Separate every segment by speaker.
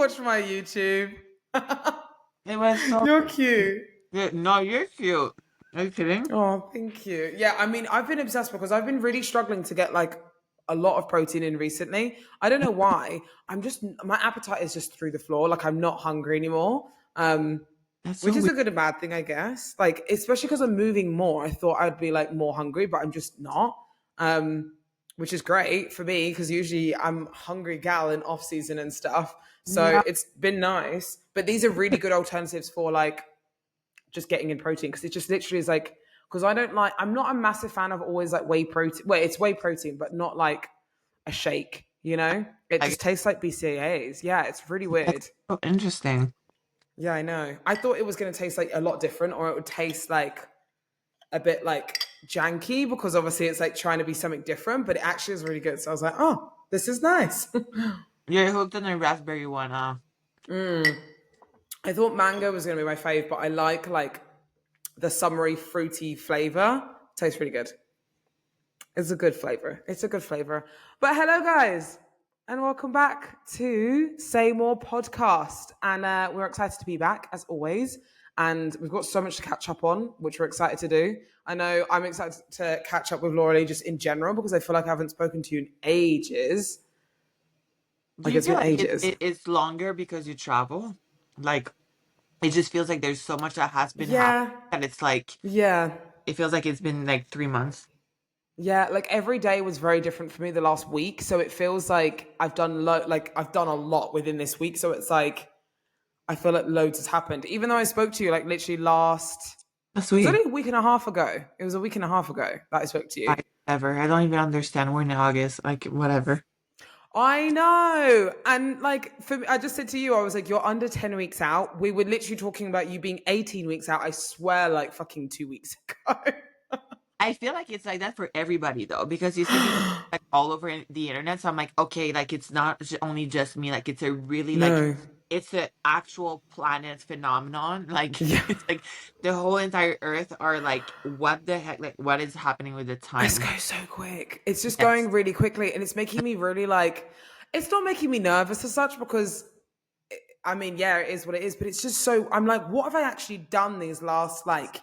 Speaker 1: watch my YouTube?
Speaker 2: It was so
Speaker 1: You're cute.
Speaker 2: good. No, you're cute. Are you kidding?
Speaker 1: Oh, thank you. Yeah, I mean, I've been obsessed because I've been really struggling to get like a lot of protein in recently. I don't know why. My appetite is just through the floor. Like I'm not hungry anymore.
Speaker 2: That's so
Speaker 1: Which is
Speaker 2: weird.
Speaker 1: a good and bad thing, I guess. Like, especially because I'm moving more. I thought I'd be like more hungry, but I'm just not. Um, which is great for me because usually I'm hungry gal in off season and stuff. So
Speaker 2: Yeah.
Speaker 1: it's been nice. But these are really good alternatives for like just getting in protein because it just literally is like because I'm not a massive fan of always like whey protein. Well, it's whey protein, but not like a shake, you know? It
Speaker 2: Like,
Speaker 1: just tastes like BCAAs. Yeah, it's really
Speaker 2: that's
Speaker 1: weird.
Speaker 2: so interesting.
Speaker 1: Yeah, I know. I thought it was going to taste like a lot different or it would taste like a bit like janky because obviously it's like trying to be something different, but it actually is really good. So I was like, oh, this is nice.
Speaker 2: You're hooked on the raspberry one, huh?
Speaker 1: I thought mango was going to be my fave, but I like the summery fruity flavor. Tastes really good. It's a good flavor. It's a good flavor. But hello, guys, and welcome back to SayMore Podcast. And we're excited to be back as always. And we've got so much to catch up on, which we're excited to do. I know I'm excited to catch up with Lauralie just in general because I feel like I haven't spoken to you in ages.
Speaker 2: Do
Speaker 1: Like
Speaker 2: you
Speaker 1: it's
Speaker 2: feel
Speaker 1: been
Speaker 2: like
Speaker 1: ages.
Speaker 2: it's longer because you travel? Like, it just feels like there's so much that has been happening
Speaker 1: Yeah,
Speaker 2: that it's like,
Speaker 1: yeah.
Speaker 2: it feels like it's been like 3 months.
Speaker 1: Yeah, like every day was very different for me the last week. So it feels like I've done a lot within this week. So it's like I feel like loads has happened. Even though I spoke to you like literally last
Speaker 2: That's
Speaker 1: it was
Speaker 2: sweet.
Speaker 1: only a week and a half ago. It was a week and a half ago that I spoke to you.
Speaker 2: Ever. I don't even understand. We're in August. Like, whatever.
Speaker 1: I know. And like for me, I just said to you, I was like, you're under 10 weeks out. We were literally talking about you being 18 weeks out. I swear, like fucking 2 weeks ago.
Speaker 2: I feel like it's like that for everybody though, because you said you like all over the internet. So I'm like, okay, like it's not only just me. Like it's a really like
Speaker 1: No.
Speaker 2: it's an actual planet phenomenon. Like
Speaker 1: Yeah.
Speaker 2: it's like the whole entire Earth are like, what the heck? Like what is happening with the
Speaker 1: It's
Speaker 2: time?
Speaker 1: going so quick. It's just
Speaker 2: Yes.
Speaker 1: going really quickly, and it's making me really like. It's not making me nervous as such because, I mean, yeah, it is what it is. But it's just so. I'm like, what have I actually done these last like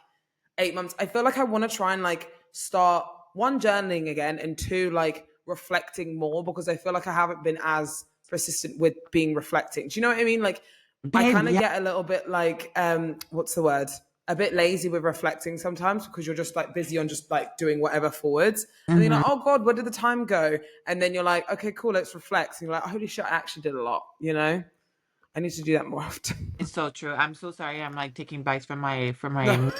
Speaker 1: 8 months? I feel like I want to try and like start one journaling again, and two like reflecting more because I feel like I haven't been as persistent with being reflecting. Do you know what I mean? Like, I
Speaker 2: Babe,
Speaker 1: kind of
Speaker 2: yeah.
Speaker 1: get a little bit like, what's the word? A bit lazy with reflecting sometimes because you're just like busy on just like doing whatever forwards. And then you're
Speaker 2: Mhm.
Speaker 1: like, oh God, where did the time go? And then you're like, okay, cool, let's reflect. And you're like, holy shit, I actually did a lot, you know? I need to do that more often.
Speaker 2: It's so true. I'm so sorry. I'm like taking bites from my
Speaker 1: No,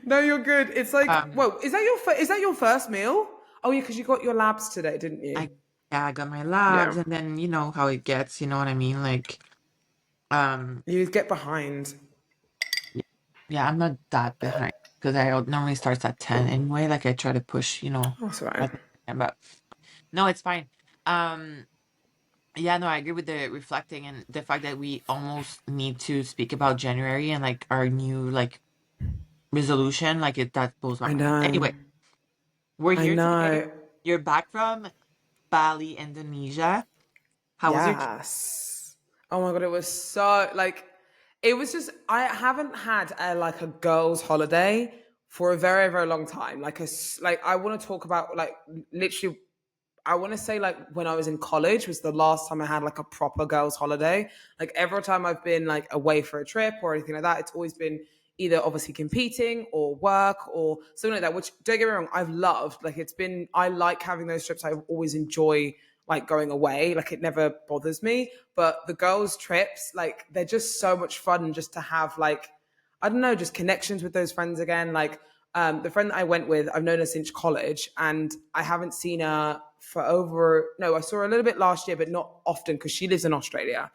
Speaker 1: no, you're good. It's like,
Speaker 2: um.
Speaker 1: whoa, is that your first meal? Oh yeah, because you got your labs today, didn't
Speaker 2: I
Speaker 1: you?
Speaker 2: yeah, I got my
Speaker 1: Yeah.
Speaker 2: labs, and then you know how it gets. You know what I mean? Like um.
Speaker 1: You get behind.
Speaker 2: Yeah, I'm not that behind because I normally starts at 10 anyway. Like I try to push,
Speaker 1: That's all right.
Speaker 2: as much as I can, but no, it's fine. Um, yeah, no, I agree with the reflecting and the fact that we almost need to speak about January and like our new like resolution. Like it that blows my
Speaker 1: I
Speaker 2: mind.
Speaker 1: know.
Speaker 2: Anyway, we're
Speaker 1: I
Speaker 2: here today.
Speaker 1: know.
Speaker 2: You're back from Bali, Indonesia. How was your trip?
Speaker 1: Yes. Oh my god, it was so like it was just I haven't had a like a girls' holiday for a very very long time. Like I want to talk about like literally I want to say like when I was in college was the last time I had like a proper girls' holiday. Like every time I've been like away for a trip or anything like that, it's always been either obviously competing or work or something like that. Which don't get me wrong, I've loved. Like it's been I like having those trips. I always enjoy like going away. Like it never bothers me. But the girls' trips, like they're just so much fun just to have like I don't know, just connections with those friends again. Like the friend that I went with, I've known her since college, and I haven't seen her for over. No, I saw her a little bit last year, but not often because she lives in Australia.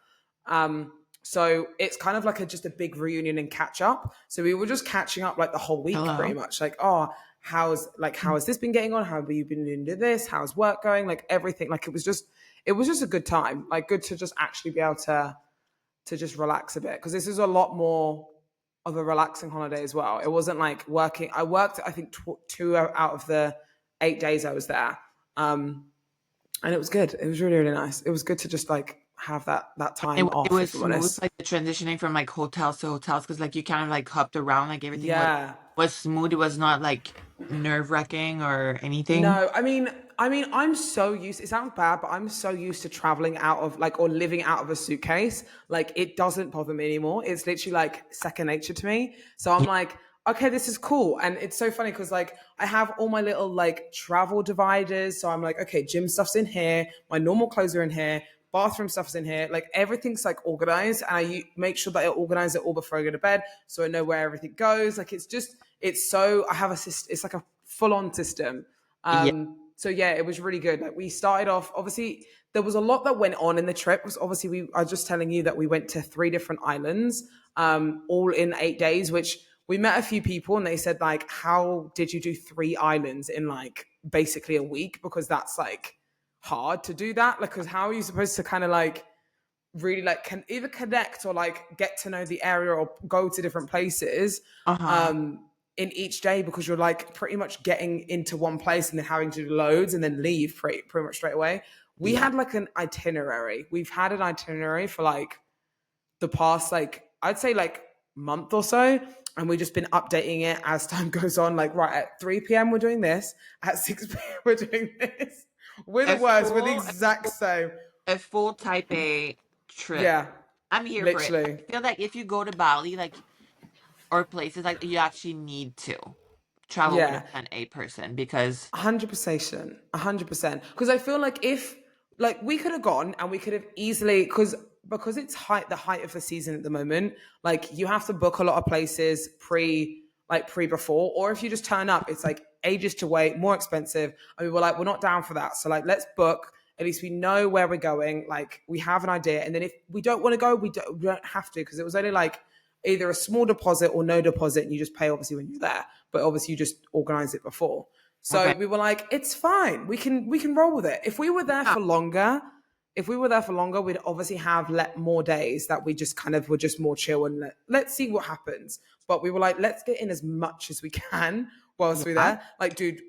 Speaker 1: So it's kind of like just a big reunion and catch up. So we were just catching up like the whole week, pretty
Speaker 2: Hello.
Speaker 1: much. Like, oh, how has this been getting on? How have you been into this? How's work going? Like everything. Like it was just a good time. Like good to just actually be able to just relax a bit because this is a lot more of a relaxing holiday as well. It wasn't like working. I worked, I think, two out of the 8 days I was there, and it was good. It was really, really nice. It was good to just like have that
Speaker 2: It,
Speaker 1: time
Speaker 2: it
Speaker 1: off,
Speaker 2: was
Speaker 1: if I'm
Speaker 2: smooth,
Speaker 1: honest.
Speaker 2: like the transitioning from like hotels to hotels, because like you kind of like hopped around, like everything
Speaker 1: Yeah.
Speaker 2: was smooth. It was not like nerve-wracking or anything.
Speaker 1: No, I mean, I'm so used. It sounds bad, but I'm so used to traveling out of like or living out of a suitcase. Like it doesn't bother me anymore. It's literally like second nature to me. So I'm
Speaker 2: Yeah.
Speaker 1: like, okay, this is cool, and it's so funny because like I have all my little like travel dividers. So I'm like, okay, gym stuff's in here, my normal clothes are in here, bathroom stuff's in here. Like everything's like organized, and make sure that I organize it all before I go to bed, so I know where everything goes. Like it's so I have a system. It's like a full on system.
Speaker 2: Yeah.
Speaker 1: So yeah, it was really good. Like we started off, obviously there was a lot that went on in the trip. Was obviously I was just telling you that we went to 3 different islands, all in 8 days, which we met a few people and they said like, how did you do 3 islands in like basically a week? Because that's like hard to do that. Like, cause how are you supposed to kind of like really like can either connect or like get to know the area or go to different places
Speaker 2: Uh-huh.
Speaker 1: um in each day, because you're like pretty much getting into one place and then having to do loads and then leave pretty much straight away. We
Speaker 2: Yeah.
Speaker 1: had like an itinerary. We've had an itinerary for like the past like I'd say like month or so, and we've just been updating it as time goes on. Like right at 3 p.m. we're doing this, at 6 p.m. we're doing this. We're the
Speaker 2: A
Speaker 1: worst. We're the
Speaker 2: full,
Speaker 1: exact same.
Speaker 2: a full type A trip.
Speaker 1: Yeah,
Speaker 2: I'm here for it.
Speaker 1: literally.
Speaker 2: I feel like if you go to Bali, like, or places like, you actually need to travel with a
Speaker 1: Yeah,
Speaker 2: plan A person because
Speaker 1: 100%, 100%. Because I feel like if like we could have gone and we could have easily because it's the height of the season at the moment. Like you have to book a lot of places pre before, or if you just turn up, it's like ages to wait, more expensive. And we were like, we're not down for that. So like, let's book. At least we know where we're going. Like we have an idea, and then if we don't want to go, we don't have to, because it was only like either a small deposit or no deposit, and you just pay obviously when you're there. But obviously you just organize it before. So
Speaker 2: okay.
Speaker 1: we were like, it's fine. We can roll with it. If we were there
Speaker 2: Yeah.
Speaker 1: for longer, we'd obviously have let more days that we just kind of were just more chill and let's see what happens. But we were like, let's get in as much as we can whilst we're
Speaker 2: Yeah.
Speaker 1: there. Like, dude,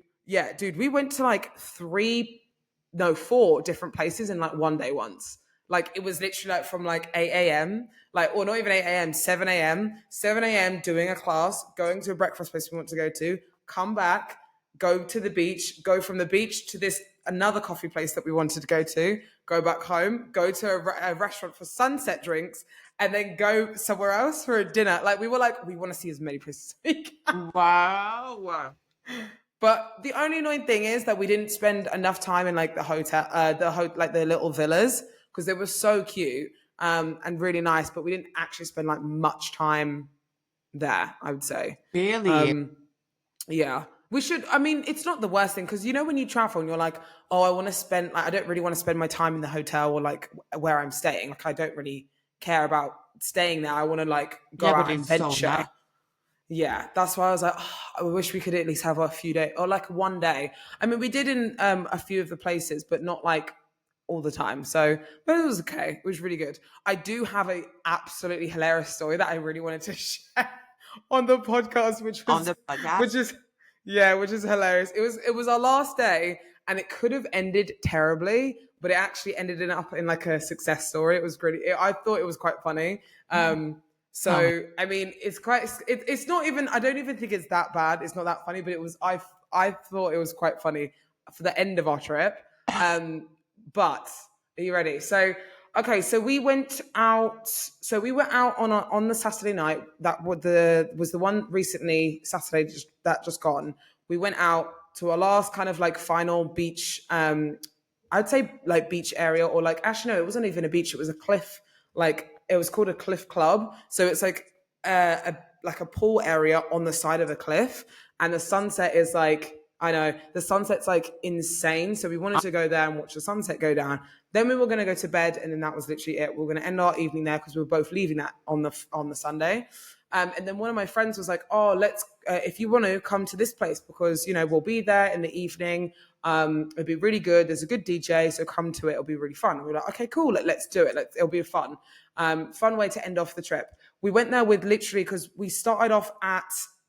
Speaker 1: we went to like 4 different places in like one day once. Like it was literally like from like 8 a.m., like, or not even 8 a.m., 7 a.m. doing a class, going to a breakfast place we want to go to, come back, go to the beach, go from the beach to this another coffee place that we wanted to go back home, go to a restaurant for sunset drinks, and then go somewhere else for a dinner. Like we were like, we want to see as many places as we can.
Speaker 2: Wow.
Speaker 1: But the only annoying thing is that we didn't spend enough time in like the hotel, like the little villas, because they were so cute and really nice. But we didn't actually spend like much time there, I would say.
Speaker 2: Really?
Speaker 1: Um, yeah, we should. I mean, it's not the worst thing, because you know when you travel and you're like, oh, I want to spend. Like, I don't really want to spend my time in the hotel or like where I'm staying. Like, I don't really care about staying there. I want to like go
Speaker 2: Yeah, but
Speaker 1: out and
Speaker 2: it's so nice.
Speaker 1: venture. Yeah, that's why I was like, oh, I wish we could at least have a few days or like one day. I mean, we did in a few of the places, but not like all the time. So, but it was okay. It was really good. I do have a absolutely hilarious story that I really wanted to share on the podcast,
Speaker 2: On the podcast.
Speaker 1: which is, yeah, which is hilarious. It was our last day, and it could have ended terribly, but it actually ended up in like a success story. It was really, I thought it was quite funny.
Speaker 2: Tell me.
Speaker 1: So I mean, it's not even. I don't even think it's that bad. It's not that funny, but it was. I thought it was quite funny for the end of our trip. But are you ready? So okay, so we went out. So we were out on the Saturday night. That was the one recently Saturday that just gone. We went out to our last kind of like final beach. I'd say like beach area, or like actually no, it wasn't even a beach. It was a cliff. Like it was called a cliff club. So it's like like a pool area on the side of a cliff, and the sunset is like, I know the sunset's like insane. So we wanted to go there and watch the sunset go down. Then we were going to go to bed, and then that was literally it. We were going to end our evening there because we were both leaving that on the Sunday. And then one of my friends was like, "Oh, let's if you want to come to this place, because you know we'll be there in the evening. It'll be really good. There's a good DJ, so come to it. It'll be really fun." And we were like, "Okay, cool. Let's do it. It'll be fun. Fun way to end off the trip." We went there with literally, because we started off at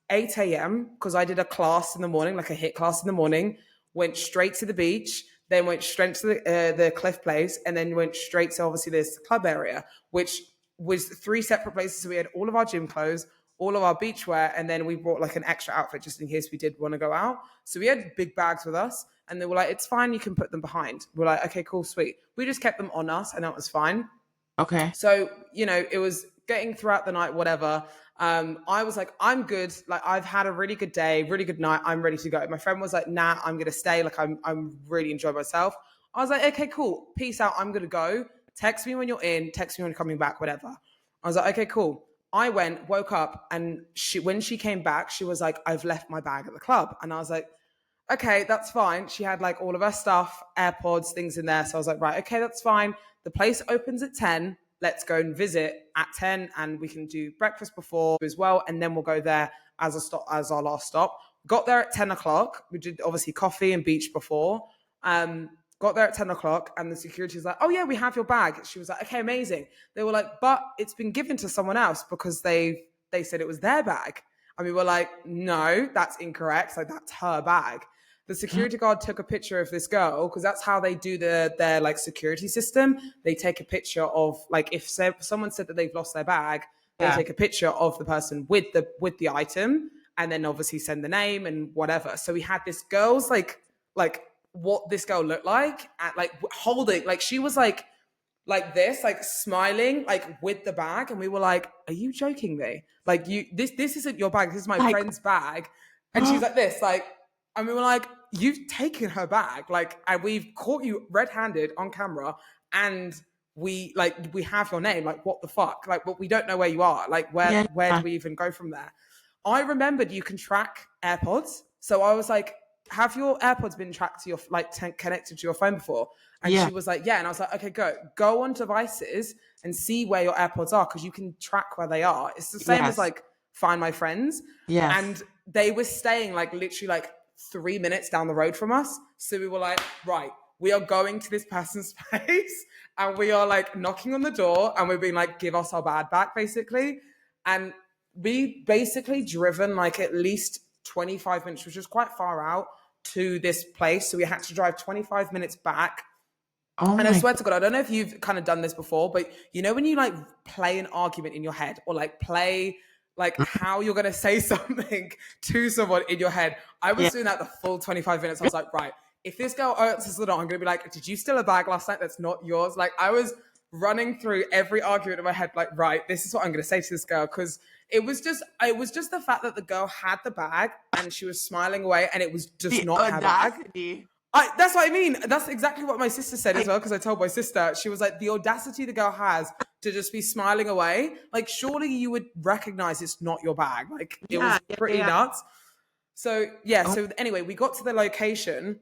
Speaker 1: 8 a.m. because I did a class in the morning, like a HIIT class in the morning. Went straight to the beach. then went straight to the Cliff Place, and then went straight to obviously this club area, which was 3 separate places. So we had all of our gym clothes, all of our beachwear, and then we brought like an extra outfit just in case we did want to go out. So we had big bags with us, and they were like, "It's fine, you can put them behind." We're like, "Okay, cool, sweet." We just kept them on us, and that was fine.
Speaker 2: Okay.
Speaker 1: So, it was getting throughout the night, whatever. I was like, I'm good. Like, I've had a really good day, really good night. I'm ready to go. My friend was like, nah, I'm going to stay. Like, I'm really enjoying myself. I was like, okay, cool. Peace out. I'm going to go. Text me when you're in. Text me when you're coming back, whatever. I was like, okay, cool. I went, woke up, and when she came back, she was like, I've left my bag at the club. And I was like, okay, that's fine. She had like all of her stuff, AirPods, things in there. So I was like, right, okay, that's fine. The place opens at 10. Let's go and visit at 10, and we can do breakfast before as well. And then we'll go there as our last stop. Got there at 10 o'clock. We did obviously coffee and beach before. Got there at 10 o'clock, and the security was like, oh yeah, we have your bag. She was like, okay, amazing. They were like, but it's been given to someone else because they said it was their bag. And we were like, no, that's incorrect. Like, that's her bag. The security guard took a picture of this girl, because that's how they do their like security system. They take a picture of, like, if someone said that they've lost their bag, they take a picture of the person with the item, and then obviously send the name and whatever. So we had this girl's like what this girl looked like, at like holding, like she was like this, like smiling, like with the bag, and we were like, "Are you joking me? Like, this isn't your bag. This is my friend's bag." And she's like this, like, and we were like, "You've taken her bag, like, and we've caught you red-handed on camera, and we have your name. Like, what the fuck? Like, but we don't know where you are. Like, where do we even go from there?" I remembered you can track AirPods, so I was like, have your AirPods been tracked to your connected to your phone before? And she was like, yeah. And I was like, okay, go on devices and see where your AirPods are, because you can track where they are. It's the same as like Find My Friends. And they were staying like literally like 3 minutes down the road from us. So we were like, right, we are going to this person's place, and we are like knocking on the door, and we're being like, give us our bag back, basically. And we basically driven like at least 25 minutes, which was quite far out, to this place. So we had to drive 25 minutes back. And I swear to God, I don't know if you've kind of done this before, but when you like play an argument in your head, or like play like how you're going to say something to someone in your head. I was doing that the full 25 minutes. I was like, right, if this girl answers the door, I'm going to be like, did you steal a bag last night that's not yours? Like, I was running through every argument in my head, like, right, this is what I'm going to say to this girl. Because it was just the fact that the girl had the bag and she was smiling away, and it was just not her bag. That's what I mean. That's exactly what my sister said as well, because I told my sister. She was like, the audacity the girl has to just be smiling away. Like, surely you would recognize it's not your bag. Like, it was pretty nuts. So, So anyway, we got to the location,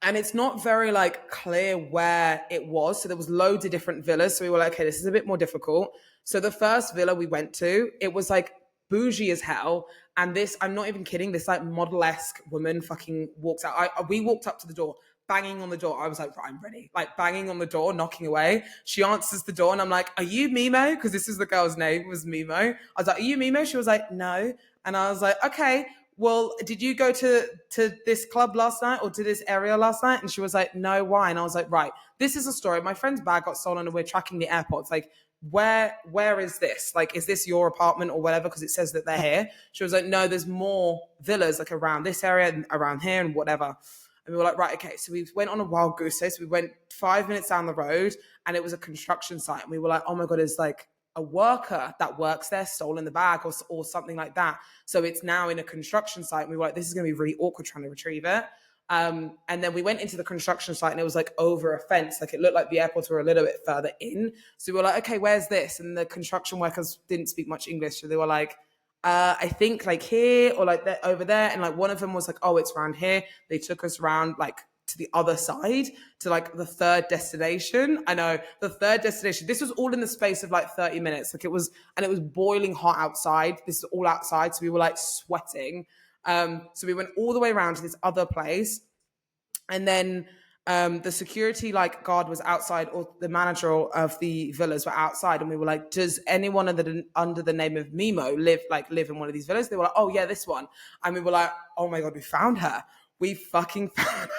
Speaker 1: and it's not very like clear where it was. So there was loads of different villas. So we were like, okay, this is a bit more difficult. So the first villa we went to, it was like bougie as hell. And this, I'm not even kidding, this like model-esque woman fucking walks out. We walked up to the door, banging on the door. I was like, right, I'm ready. Like, banging on the door, knocking away. She answers the door, and I'm like, are you Mimo? Because this is the girl's name, was Mimo. I was like, are you Mimo? She was like, no. And I was like, okay, well, did you go to this club last night, or to this area last night? And she was like, no, why? And I was like, right, this is a story. My friend's bag got stolen, and we're tracking the AirPods. Like, where is this? Like, is this your apartment or whatever? Because it says that they're here. She was like, no, there's more villas like around this area and around here and whatever. And we were like, right, okay. So we went on a wild goose chase. We went 5 minutes down the road, and it was a construction site. And we were like, oh my God, it's like a worker that works there stolen the bag, or something like that. So it's now in a construction site. And we were like, this is going to be really awkward trying to retrieve it. And then we went into the construction site, and it was like over a fence. Like, it looked like the airports were a little bit further in. So we were like, okay, where's this? And the construction workers didn't speak much English. So they were like, I think like here, or like that over there. And like one of them was like, oh, it's around here. They took us around like to the other side, to like the third destination. I know, the third destination. This was all in the space of like 30 minutes. Like, it was boiling hot outside. This is all outside. So we were like sweating. So we went all the way around to this other place, and then the security like guard was outside, or the manager of the villas were outside, and we were like, does anyone under the name of Mimo live in one of these villas? They were like, oh yeah, this one. And we were like, oh my God, we found her. We fucking found her.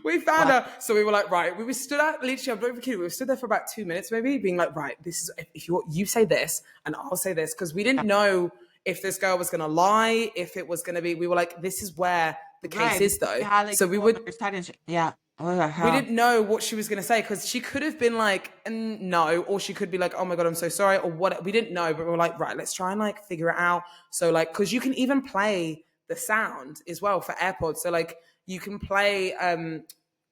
Speaker 1: We found
Speaker 2: What?
Speaker 1: her. So we were like, right. We were stood out literally. I'm not even kidding. We were stood there for about 2 minutes, maybe, being like, right. This is if you say this and I'll say this, because we didn't know if this girl was gonna lie, if it was gonna be. We were like, this is where the case
Speaker 2: Right.
Speaker 1: is, though.
Speaker 2: You had like
Speaker 1: So we
Speaker 2: people on
Speaker 1: would.
Speaker 2: your side and shit. Yeah. What the
Speaker 1: We
Speaker 2: hell?
Speaker 1: didn't know what she was going to say because she could have been like, no, or she could be like, oh my God, I'm so sorry, or what. We didn't know, but we were like, right, let's try and like figure it out. So, like, because you can even play the sound as well for AirPods. So, like, you can play,
Speaker 2: Oh,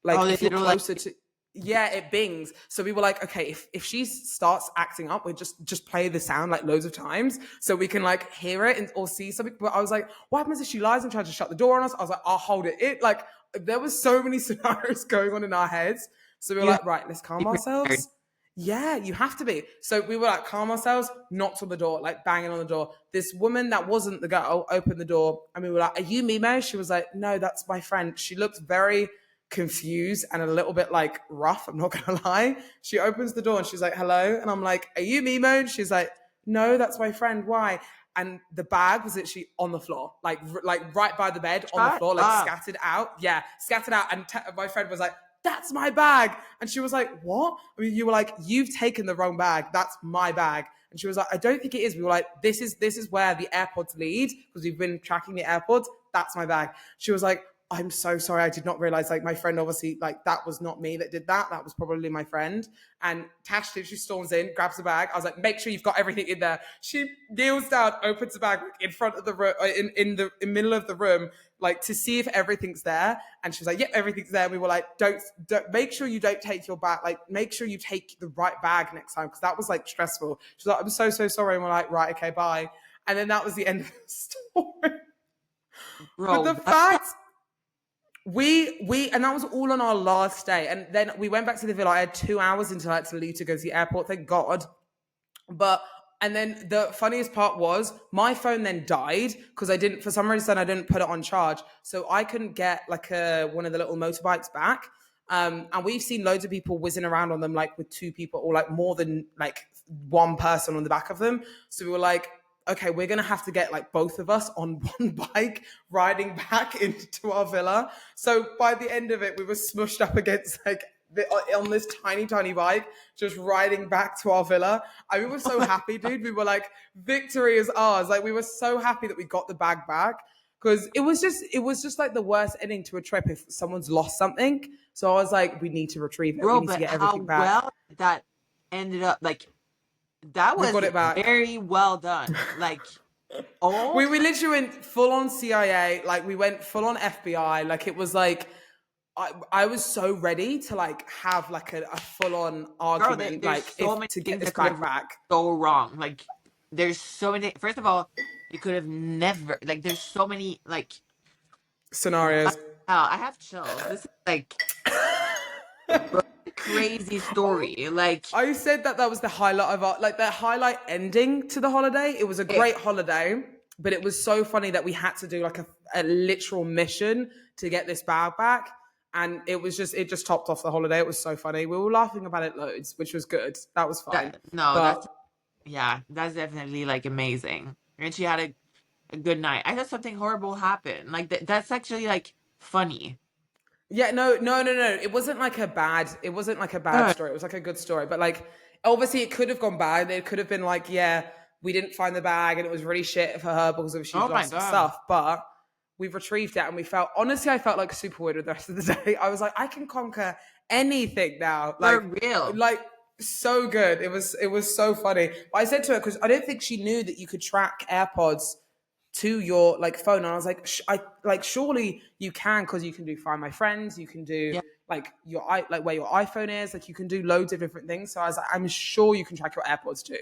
Speaker 1: like,
Speaker 2: they
Speaker 1: if you're
Speaker 2: literally like,
Speaker 1: closer to, yeah, it bings. So we were like, okay, if she starts acting up, we just play the sound like loads of times so we can like hear it and or see something. But I was like, what happens if she lies and tries to shut the door on us? I was like, I'll hold it. It like there was so many scenarios going on in our heads. So we were
Speaker 2: you have
Speaker 1: like, right, let's
Speaker 2: to
Speaker 1: calm
Speaker 2: be prepared.
Speaker 1: ourselves. Yeah, you have to be. So we were like, calm ourselves, knocked on the door, like banging on the door. This woman that wasn't the girl opened the door and we were like, are you Mimo? She was like, no, that's my friend. She looked very confused and a little bit like rough. I'm not gonna lie. She opens the door and she's like, hello. And I'm like, are you Mimo? And she's like, no, that's my friend. Why? And the bag was actually on the floor, like right by the bed on the
Speaker 2: Shut
Speaker 1: floor, like
Speaker 2: up,
Speaker 1: scattered out. Yeah, scattered out. And my friend was like, that's my bag. And she was like, what? I mean, you were like, you've taken the wrong bag. That's my bag. And she was like, I don't think it is. We were like, this is where the AirPods lead because we've been tracking the AirPods. That's my bag. She was like, I'm so sorry. I did not realize, like, my friend obviously, like, that was not me that did that. That was probably my friend. And Tash literally storms in, grabs the bag. I was like, make sure you've got everything in there. She kneels down, opens the bag like, in front of the room, in the middle of the room, like to see if everything's there. And she was like, yep, everything's there. And we were like, don't make sure you don't take your bag. Like, make sure you take the right bag next time. Cause that was like stressful. She's like, I'm so sorry. And we're like, right, okay, bye. And then that was the end of the story. But
Speaker 2: bro.
Speaker 1: the fact we and that was all on our last day, and then we went back to the villa. I had 2 hours until I had to leave to go to the airport. Thank God. But and then the funniest part was my phone then died because I didn't, for some reason, I didn't put it on charge, so I couldn't get like one of the little motorbikes back. And we've seen loads of people whizzing around on them, like with two people or like more than like one person on the back of them. So we were like, okay, we're gonna have to get like both of us on one bike riding back into our villa. So by the end of it, we were smushed up against like on this tiny bike, just riding back to our villa. We were so happy, dude. We were like, victory is ours. Like we were so happy that we got the bag back because it was just like the worst ending to a trip if someone's lost something. So I was like, we need to retrieve it. We
Speaker 2: Bro,
Speaker 1: need to
Speaker 2: but
Speaker 1: get
Speaker 2: how
Speaker 1: everything back.
Speaker 2: well that ended up, like, that
Speaker 1: We got
Speaker 2: was
Speaker 1: it back.
Speaker 2: very well done. Like, oh,
Speaker 1: We literally went full on CIA, like we went full on FBI. Like it was like I was so ready to like have like a full on
Speaker 2: girl,
Speaker 1: argument,
Speaker 2: there's
Speaker 1: like
Speaker 2: so
Speaker 1: if
Speaker 2: many
Speaker 1: to get
Speaker 2: things
Speaker 1: this
Speaker 2: that could
Speaker 1: bag
Speaker 2: have
Speaker 1: back.
Speaker 2: go wrong. Like, there's so many. First of all, you could have never, like, there's so many, like, what
Speaker 1: Scenarios.
Speaker 2: the hell? I have chills. This is like, bro, crazy story. Like,
Speaker 1: I said that was the highlight of our, like the highlight ending to the holiday. It was a
Speaker 2: it,
Speaker 1: great holiday, but it was so funny that we had to do like a literal mission to get this bag back. And it just topped off the holiday. It was so funny. We were laughing about it loads, which was good. That was fine.
Speaker 2: that, no,
Speaker 1: But
Speaker 2: yeah, that's definitely like amazing. And she had a good night. I thought something horrible happened. Like, that's actually like funny.
Speaker 1: yeah, no. It wasn't like a bad
Speaker 2: Uh,
Speaker 1: story. It was like a good story. But like obviously it could have gone bad. It could have been like, yeah, we didn't find the bag and it was really shit for her because of she's
Speaker 2: oh my
Speaker 1: lost some
Speaker 2: God.
Speaker 1: stuff. But we've retrieved it and we felt honestly, I felt like Superwood the rest of the day. I was like, I can conquer anything now.
Speaker 2: For
Speaker 1: Like
Speaker 2: real.
Speaker 1: like so good. It was so funny. But I said to her, because I don't think she knew that you could track AirPods to your like phone, and I was like, I like surely you can because you can do Find My Friends, you can do
Speaker 2: Yeah.
Speaker 1: like like where your iPhone is, like you can do loads of different things. So I was like, I'm sure you can track your AirPods too.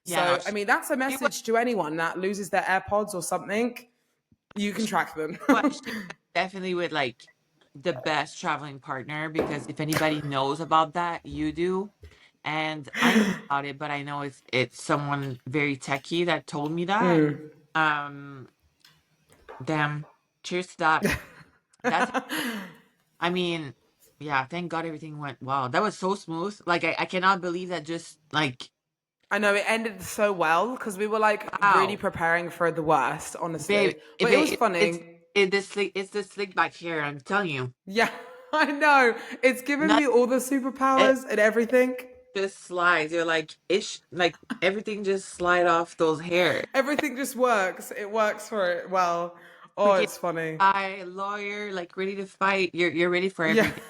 Speaker 2: Yeah, no.
Speaker 1: So I mean, that's a
Speaker 2: She was,
Speaker 1: message to anyone that loses their AirPods or something. You can
Speaker 2: she
Speaker 1: track them.
Speaker 2: she was definitely with like the best traveling partner, because if anybody knows about that, you do. And I know about it, but I know it's someone very techie that told me that. Um, damn. Cheers to that. That's, I mean, yeah, thank God everything went well. That was so smooth. Like, I cannot believe that, just like,
Speaker 1: I know it ended so well because we were like really
Speaker 2: wow.
Speaker 1: preparing for the worst,
Speaker 2: Babe,
Speaker 1: honestly.
Speaker 2: if
Speaker 1: But it was funny.
Speaker 2: it's the slick back here, I'm telling you.
Speaker 1: Yeah. I know. It's given
Speaker 2: Not
Speaker 1: me all the
Speaker 2: it
Speaker 1: superpowers and everything.
Speaker 2: just slides. You're like ish, like everything just slide off those hair.
Speaker 1: Everything just works. It works for it well. Oh,
Speaker 2: Freaking
Speaker 1: it's funny.
Speaker 2: lawyer, like ready to fight. You're ready for
Speaker 1: Yeah.
Speaker 2: everything.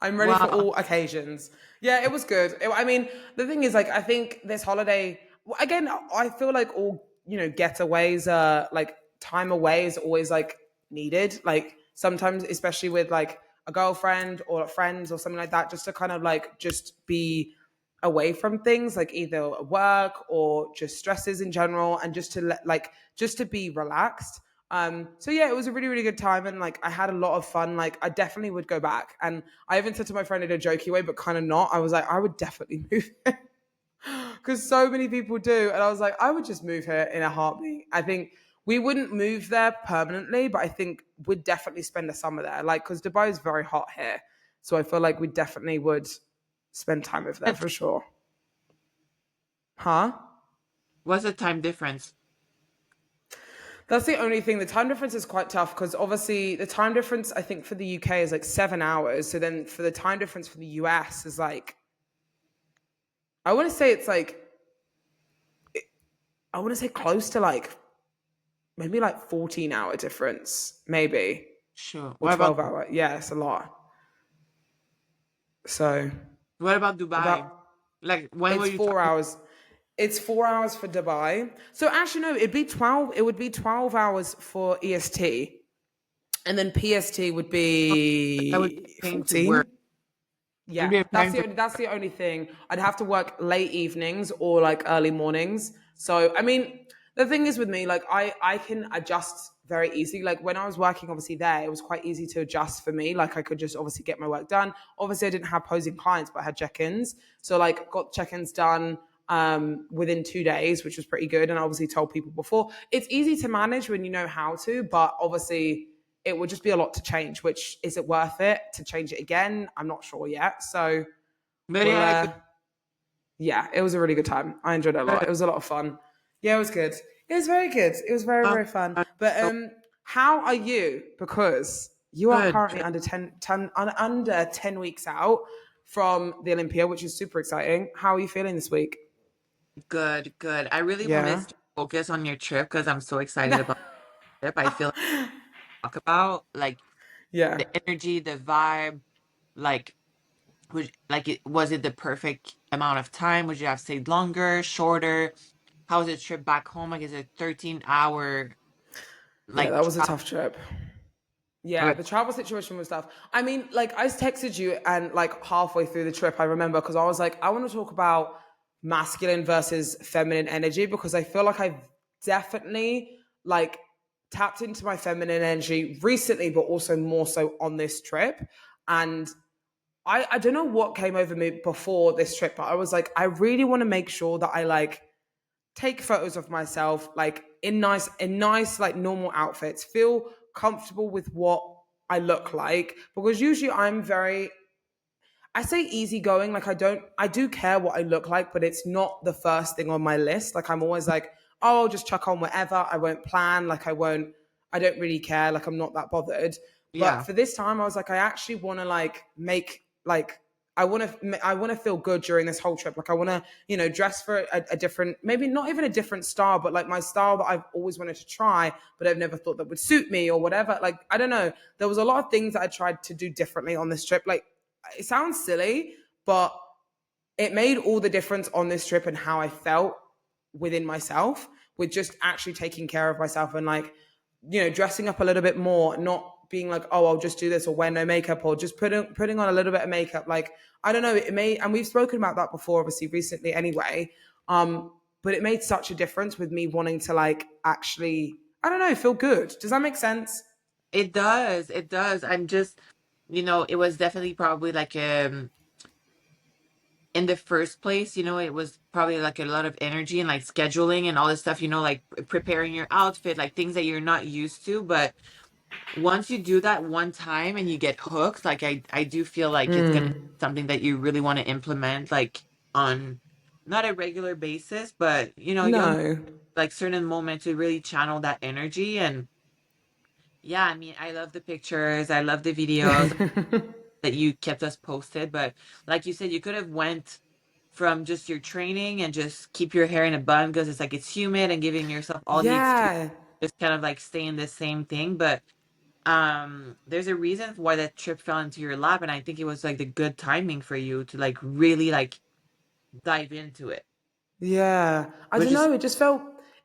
Speaker 1: I'm ready for
Speaker 2: Wow.
Speaker 1: all occasions. Yeah, it was good. I mean, the thing is, like, I think this holiday, again, I feel like all, getaways, like, time away is always, like, needed. Like, sometimes, especially with, like, a girlfriend or friends or something like that, just to kind of, like, just be away from things, like, either work or just stresses in general, and just to, just to be relaxed. So yeah, it was a really, really good time, and like I had a lot of fun. Like I definitely would go back. And I even said to my friend in a jokey way, but kind of not. I was like, I would definitely move here because so many people do, and I was like, I would just move here in a heartbeat. I think we wouldn't move there permanently, but I think we'd definitely spend the summer there. Like because Dubai is very hot here, so I feel like we definitely would spend time over there for sure. Huh?
Speaker 2: What's the time difference?
Speaker 1: That's the only thing. The time difference is quite tough because obviously the time difference I think for the UK is like 7 hours. So then for the time difference for the US is like I want to say it's like I want to say close to like maybe like 14-hour difference, maybe
Speaker 2: Sure.
Speaker 1: or 12 hour. Yeah, it's a lot. So
Speaker 2: What about Dubai?
Speaker 1: about
Speaker 2: Like when were
Speaker 1: it's
Speaker 2: you
Speaker 1: 4 hours. It's 4 hours for Dubai. So actually no, it'd be 12. It would be 12 hours for EST, and then PST would
Speaker 2: that would be
Speaker 1: be
Speaker 2: paying to work?
Speaker 1: 14.
Speaker 2: It'd
Speaker 1: Yeah,
Speaker 2: be
Speaker 1: that's
Speaker 2: paying
Speaker 1: the
Speaker 2: for
Speaker 1: only that's the only thing. I'd have to work late evenings or like early mornings. So I mean, the thing is with me, like I can adjust very easily. Like when I was working obviously there, it was quite easy to adjust for me. Like I could just obviously get my work done. Obviously I didn't have posing clients, but I had check-ins. So like got check-ins done within 2 days, which was pretty good. And I obviously told people before. It's easy to manage when you know how to, but obviously it would just be a lot to change, which is it worth it to change it again? I'm not sure yet. So
Speaker 2: but you
Speaker 1: we'll,
Speaker 2: had a good,
Speaker 1: yeah, it was a really good time. I enjoyed it a lot. It was a lot of fun. Yeah, it was good. It was very good. It was very,
Speaker 2: um,
Speaker 1: very fun. But
Speaker 2: so
Speaker 1: how are you? Because you are
Speaker 2: good,
Speaker 1: currently under 10 weeks out from the Olympia, which is super exciting. How are you feeling this week?
Speaker 2: good, good. I really want
Speaker 1: Yeah.
Speaker 2: to focus on your trip because I'm so excited about the trip. I feel like talk about like
Speaker 1: Yeah.
Speaker 2: the energy, the vibe, like was it the perfect amount of time? Would you have stayed longer, shorter? How was the trip back home? Like is it 13-hour
Speaker 1: Yeah,
Speaker 2: like
Speaker 1: that was a
Speaker 2: travel?
Speaker 1: tough trip. Yeah,
Speaker 2: Okay.
Speaker 1: the travel situation was tough. I mean, like I texted you and like halfway through the trip, I remember because I was like, I want to talk about masculine versus feminine energy because I feel like I've definitely like tapped into my feminine energy recently, but also more so on this trip. And I don't know what came over me before this trip, but I was like, I really want to make sure that I like take photos of myself like in nice like normal outfits, feel comfortable with what I look like because usually I'm very I say easygoing. Like I do care what I look like, but it's not the first thing on my list. Like I'm always like, oh, I'll just chuck on whatever. I won't plan. I don't really care. Like I'm not that bothered. But
Speaker 2: Yeah.
Speaker 1: for this time, I was like, I actually want to like make like, I want to feel good during this whole trip. Like I want to, dress for a different, maybe not even a different style, but like my style that I've always wanted to try, but I've never thought that would suit me or whatever. Like, I don't know. There was a lot of things that I tried to do differently on this trip. Like it sounds silly, but it made all the difference on this trip and how I felt within myself with just actually taking care of myself and like, dressing up a little bit more, not being like, oh, I'll just do this or wear no makeup or just putting on a little bit of makeup. Like, I don't know, it made, and we've spoken about that before, obviously recently anyway. But it made such a difference with me wanting to like actually, I don't know, feel good. Does that make sense?
Speaker 2: It does. It does. I'm just, it was definitely probably like in the first place, it was probably like a lot of energy and like scheduling and all this stuff, like preparing your outfit, like things that you're not used to. But once you do that one time and you get hooked, like I do feel like it's gonna be something that you really want to implement like on not a regular basis, but you'll need
Speaker 1: No.
Speaker 2: like certain moments to really channel that energy. And yeah, I mean, I love the pictures, I love the videos, that you kept us posted. But like you said, you could have went from just your training and just keep your hair in a bun because it's like it's humid and giving yourself all the excuse
Speaker 1: Yeah.
Speaker 2: just kind of like stay in the same thing. But there's a reason why that trip fell into your lap, and I think it was like the good timing for you to like really like dive into it,
Speaker 1: Yeah. I
Speaker 2: which
Speaker 1: don't
Speaker 2: is
Speaker 1: know.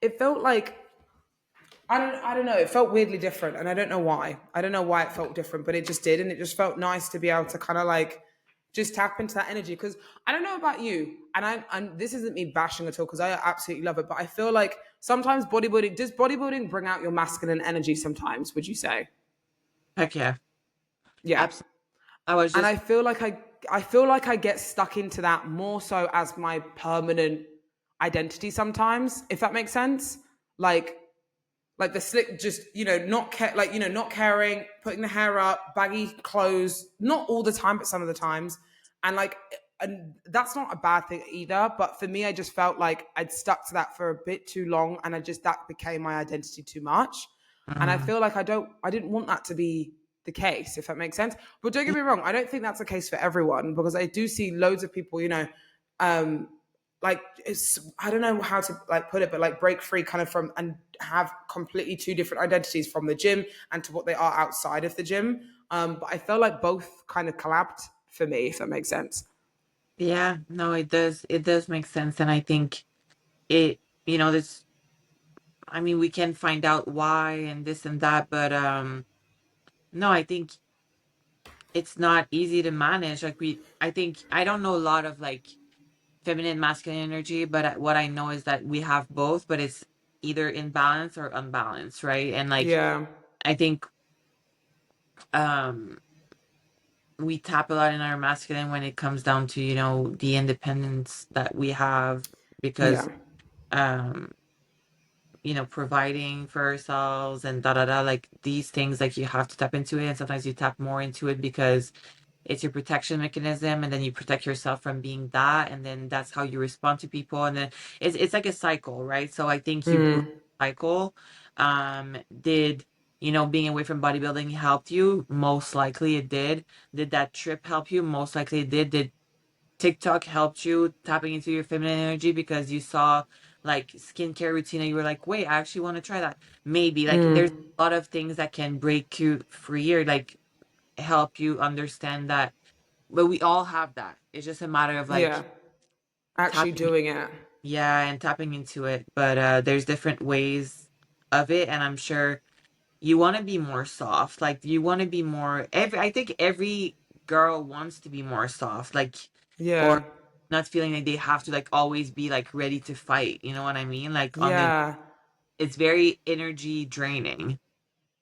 Speaker 1: It felt like, I don't know. It felt weirdly different. And I don't know why. I don't know why it felt different, but it just did. And it just felt nice to be able to kind of like just tap into that energy. Cause I don't know about you. And this isn't me bashing at all, because I absolutely love it. But I feel like sometimes does bodybuilding bring out your masculine energy sometimes, would you say?
Speaker 2: heck yeah,
Speaker 1: Yeah.
Speaker 2: absolutely. I was
Speaker 1: And
Speaker 2: just
Speaker 1: I feel like I get stuck into that more so as my permanent identity sometimes, if that makes sense. Like like the slick, just not caring, putting the hair up, baggy clothes, not all the time, but some of the times. And like, and that's not a bad thing either, but for me, I just felt like I'd stuck to that for a bit too long, and that became my identity too much. And I
Speaker 2: mm,
Speaker 1: feel like I didn't want that to be the case, if that makes sense. But don't get me wrong, I don't think that's the case for everyone, because I do see loads of people, um like, it's, I don't know how to like put it, but like break free kind of from, and have completely two different identities from the gym and to what they are outside of the gym. But I felt like both kind of collabed for me, if that makes sense.
Speaker 2: yeah, no, it does make sense, and I think it, this, I mean, we can find out why and this and that, but no, I think it's not easy to manage. Like I think I don't know a lot of like feminine masculine energy, but what I know is that we have both, but it's either in balance or unbalanced, right? And like
Speaker 1: Yeah,
Speaker 2: I think um we tap a lot in our masculine when it comes down to, the independence that we have
Speaker 1: yeah,
Speaker 2: because um providing for ourselves and da da da, like these things, like you have to tap into it, and sometimes you tap more into it because it's your protection mechanism, and then you protect yourself from being that, and then that's how you respond to people, and then it's like a cycle, right? So I think you broke the cycle. Did being away from bodybuilding helped you? Most likely it did. Did that trip help you? Most likely it did TikTok helped you tapping into your feminine energy because you saw like skincare routine and you were like, wait, I actually want to try that? Maybe, like, there's a lot of things that can break you free or like help you understand that, but we all have that. It's just a matter of
Speaker 1: yeah.
Speaker 2: like
Speaker 1: Actually
Speaker 2: tapping,
Speaker 1: doing it.
Speaker 2: yeah, and tapping into it. But there's different ways of it, and I'm sure you want to be more soft. Like you want to be more. I think every girl wants to be more soft, like, or
Speaker 1: Yeah,
Speaker 2: not feeling like they have to like always be like ready to fight. You know what I mean? Like on the,
Speaker 1: yeah,
Speaker 2: it's very energy draining.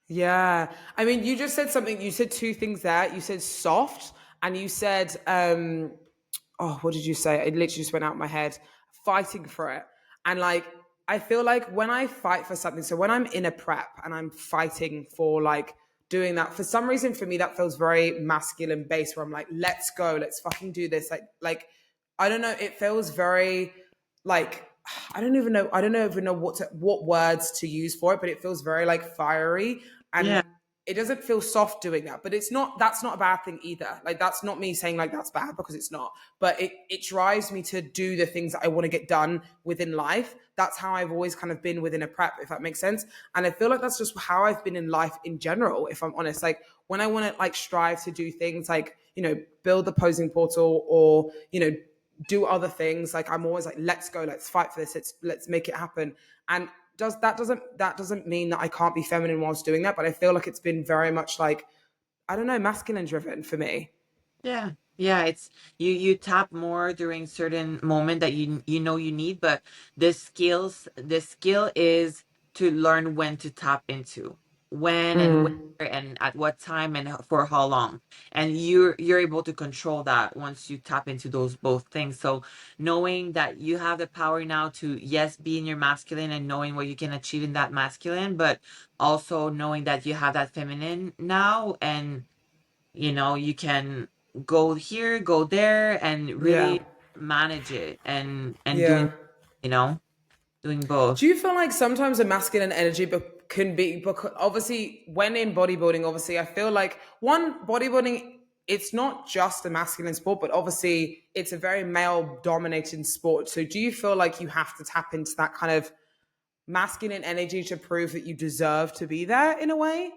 Speaker 1: yeah. I mean, you just said something. You said two things there. You said soft, and you said, oh, what did you say? It literally just went out of my head. Fighting for it. And like, I feel like when I fight for something, so when I'm in a prep and I'm fighting for like doing that, for some reason for me, that feels very masculine based, where I'm like, let's go, let's fucking do this. I don't know. It feels very like, I don't even know what words to use for it, but it feels very like fiery.
Speaker 2: Yeah,
Speaker 1: And it doesn't feel soft doing that, but that's not a bad thing either. Like, that's not me saying like that's bad, because it's not, but it drives me to do the things that I want to get done within life. That's how I've always kind of been within a prep, if that makes sense. And I feel like that's just how I've been in life in general, if I'm honest. Like, when I want to like strive to do things like, build the posing portal, or, do other things, like I'm always like, let's go, let's fight for this, let's make it happen. And that doesn't mean that I can't be feminine whilst doing that, but I feel like it's been very much like, I don't know, masculine driven for me.
Speaker 2: yeah, yeah. It's you tap more during certain moment that you need, but the skill is to learn when to tap into, when and where and at what time and for how long, and you're able to control that once you tap into those both things. So knowing that you have the power now to, yes, be in your masculine and knowing what you can achieve in that masculine, but also knowing that you have that feminine now, and you can go here, go there, and
Speaker 1: Yeah,
Speaker 2: really manage it, and
Speaker 1: yeah.
Speaker 2: you know doing both.
Speaker 1: Do you feel like sometimes a masculine energy can be, because obviously when in bodybuilding, obviously I feel like, one, bodybuilding it's not just a masculine sport, but obviously it's a very male dominated sport. So do you feel like you have to tap into that kind of masculine energy to prove that you deserve to be there in a way?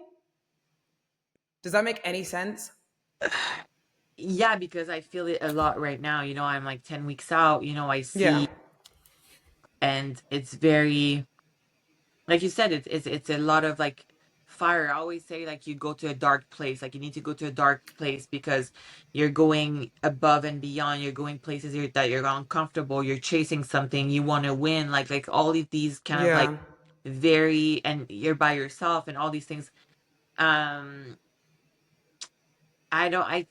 Speaker 1: Does that make any sense?
Speaker 2: Yeah, because I feel it a lot right now. I'm like 10 weeks out, I
Speaker 1: Yeah.
Speaker 2: see, and it's very, like you said, it's a lot of like fire. I always say like you go to a dark place, like you need to go to a dark place because you're going above and beyond. You're going places that you're uncomfortable. You're chasing something. You want to win. Like all of these kind of like
Speaker 1: Yeah.
Speaker 2: very, and you're by yourself and all these things. Um, I don't. I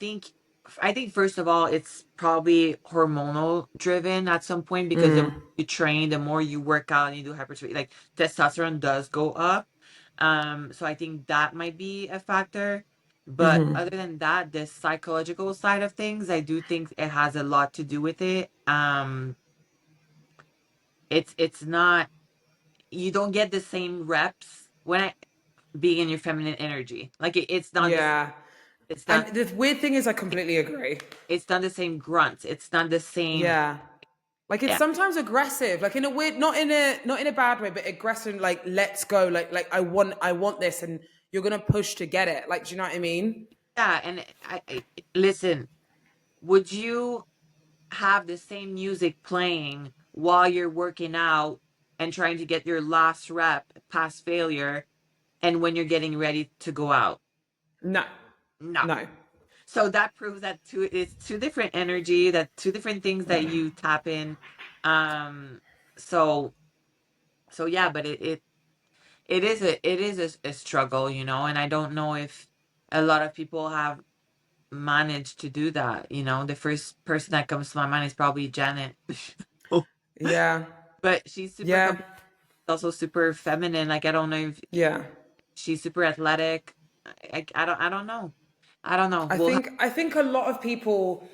Speaker 2: think first of all, it's probably hormonal driven at some point because the more you train, the more you work out and you do hypertrophy, like testosterone does go up. So I think that might be a factor. But other than that, the psychological side of things, I do think it has a lot to do with it. It's not, you don't get the same reps being in your feminine energy. Like it's not the
Speaker 1: Yeah.
Speaker 2: it's
Speaker 1: And
Speaker 2: not
Speaker 1: the weird thing is I completely agree.
Speaker 2: it's not the same grunt. It's not the same.
Speaker 1: Yeah. Like it's
Speaker 2: Yeah.
Speaker 1: sometimes aggressive, like in a weird, not in a bad way, but aggressive, like let's go, like I want this, and you're gonna push to get it. Like, do you know what I mean?
Speaker 2: Yeah, and I listen, would you have the same music playing while you're working out and trying to get your last rep past failure and when you're getting ready to go out?
Speaker 1: No,
Speaker 2: No.
Speaker 1: no.
Speaker 2: So that proves that it's two different energy, that two different things that you tap in. Um so yeah, but it is a struggle, and I don't know if a lot of people have managed to do that. The first person that comes to my mind is probably Janet.
Speaker 1: Yeah,
Speaker 2: But she's super
Speaker 1: yeah,
Speaker 2: also super feminine. Like I don't know if
Speaker 1: yeah.
Speaker 2: she's super athletic. I don't know. I don't know.
Speaker 1: I
Speaker 2: We'll
Speaker 1: think I think a lot of people.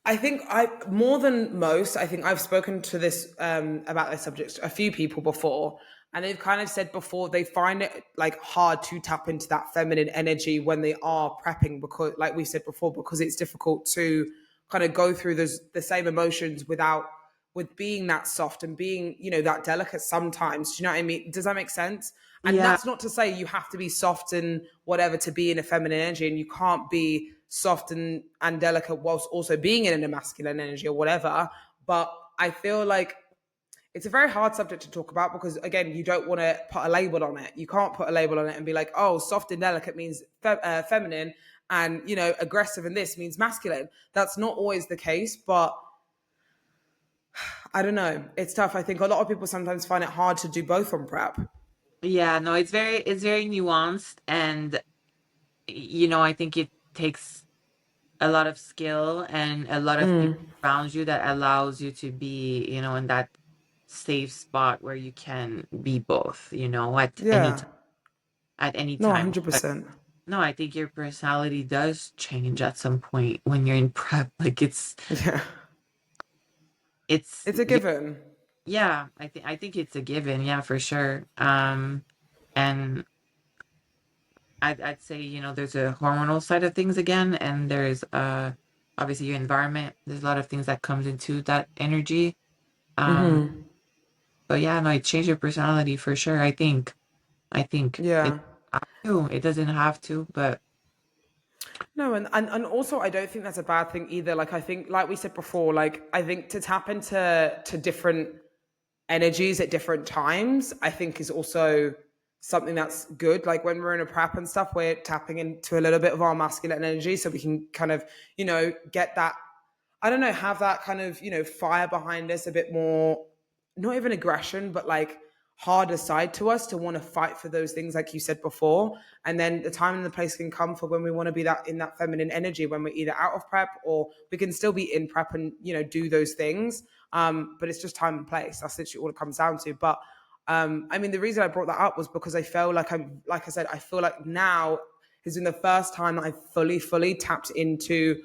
Speaker 1: I think I more than most. I think I've spoken to this about this subject a few people before, and they've kind of said before they find it like hard to tap into that feminine energy when they are prepping because, like we said before, because it's difficult to kind of go through the same emotions with being that soft and being that delicate sometimes. Do you know what I mean? Does that make sense? And
Speaker 2: yeah.
Speaker 1: that's not to say you have to be soft and whatever to be in a feminine energy, and you can't be soft and delicate whilst also being in a masculine energy or whatever. But I feel like it's a very hard subject to talk about because, again, you don't want to put a label on it. You can't put a label on it and be like, oh, soft and delicate means feminine, and aggressive and this means masculine. That's not always the case, but I don't know. It's tough. I think a lot of people sometimes find it hard to do both on prep.
Speaker 2: Yeah, no, it's very nuanced, and I think it takes a lot of skill and a lot of people around you that allows you to be, in that safe spot where you can be both,
Speaker 1: Yeah.
Speaker 2: at any
Speaker 1: No,
Speaker 2: time. But
Speaker 1: 100%.
Speaker 2: no, I think your personality does change at some point when you're in prep. Like
Speaker 1: Yeah.
Speaker 2: it's
Speaker 1: It's a given.
Speaker 2: yeah, I think it's a given, yeah, for sure. And I'd say, there's a hormonal side of things again, and there's obviously your environment. There's a lot of things that comes into that energy. Um, but yeah, no, it changed your personality for sure. I think it
Speaker 1: Yeah.
Speaker 2: have to. It doesn't have to, but
Speaker 1: No, and also I don't think that's a bad thing either. Like I think, like we said before, like I think to tap into different energies at different times, I think is also something that's good. Like when we're in a prep and stuff, we're tapping into a little bit of our masculine energy so we can kind of, get that, I don't know, have that kind of, fire behind us a bit more, not even aggression, but like harder side to us to want to fight for those things, like you said before. And then the time and the place can come for when we want to be that in that feminine energy, when we're either out of prep or we can still be in prep and, do those things. But it's just time and place. That's literally all it comes down to. But I mean, the reason I brought that up was because I feel like like I said, I feel like now has been the first time that I've fully tapped into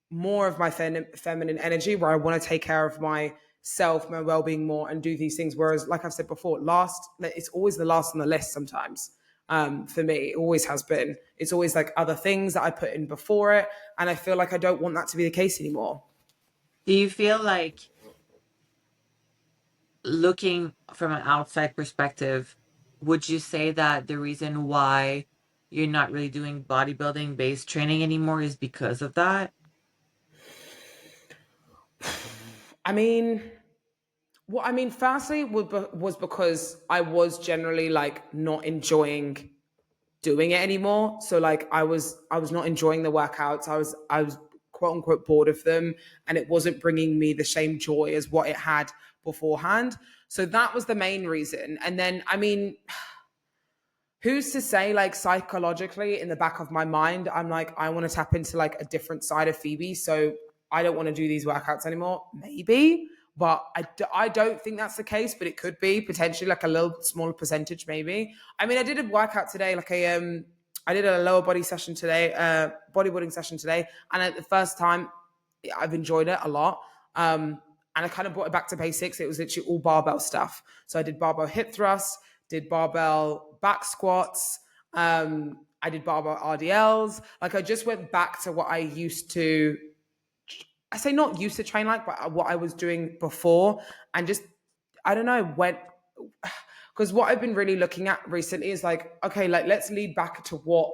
Speaker 1: more of my feminine energy, where I want to take care of myself, my well-being more, and do these things. Whereas, like I've said before, it's always the last on the list sometimes. For me, it always has been. It's always like other things that I put in before it, and I feel like I don't want that to be the case anymore.
Speaker 2: Do you feel like, looking from an outside perspective, would you say that the reason why you're not really doing bodybuilding based training anymore is because of that?
Speaker 1: I mean, firstly, was because I was generally like not enjoying doing it anymore. So like I was not enjoying the workouts. I was quote unquote bored of them, and it wasn't bringing me the same joy as what it had beforehand. So that was the main reason. And then I mean, who's to say, like, psychologically in the back of my mind, I'm like, I want to tap into like a different side of Phoebe, so I don't want to do these workouts anymore. Maybe, but I don't think that's the case, but it could be potentially like a little smaller percentage. Maybe. I mean, I did a workout today, like I did a lower body session today, bodybuilding session today, and at the first time I've enjoyed it a lot. And I kind of brought it back to basics. It was literally all barbell stuff. So I did barbell hip thrusts, did barbell back squats. I did barbell RDLs. Like I just went back to what I used to, I say not used to train like, but what I was doing before. And just, I don't know, went, because what I've been really looking at recently is like, okay, like let's lead back to what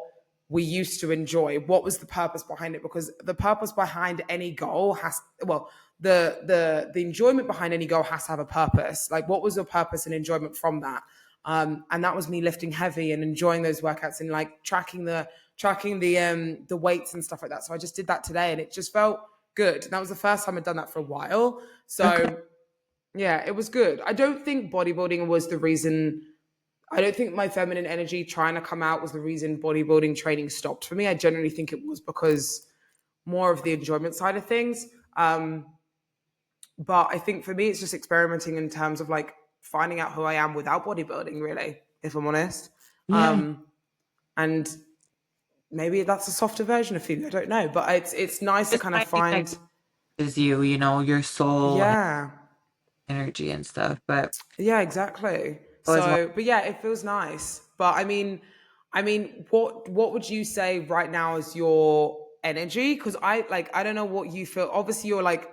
Speaker 1: we used to enjoy. What was the purpose behind it? Because the purpose behind any goal has, well, the enjoyment behind any goal has to have a purpose. Like, what was the purpose and enjoyment from that? And that was me lifting heavy and enjoying those workouts and like tracking the weights and stuff like that. So I just did that today, and it just felt good. And that was the first time I'd done that for a while.
Speaker 2: Okay.
Speaker 1: So yeah, it was good. I don't think bodybuilding was the reason. I don't think my feminine energy trying to come out was the reason bodybuilding training stopped for me. I generally think it was because more of the enjoyment side of things. But I think for me, it's just experimenting in terms of like finding out who I am without bodybuilding, really, if I'm honest.
Speaker 2: Yeah.
Speaker 1: Um, and maybe that's a softer version of Phoebe. I don't know, but it's nice to
Speaker 2: Just
Speaker 1: kind of
Speaker 2: finding like
Speaker 1: find,
Speaker 2: is you, your soul and
Speaker 1: yeah,
Speaker 2: energy and stuff. But
Speaker 1: yeah, exactly.
Speaker 2: always want,
Speaker 1: So, but yeah, it feels nice. But I mean, what would you say right now is your energy? Because I don't know what you feel. Obviously, you're like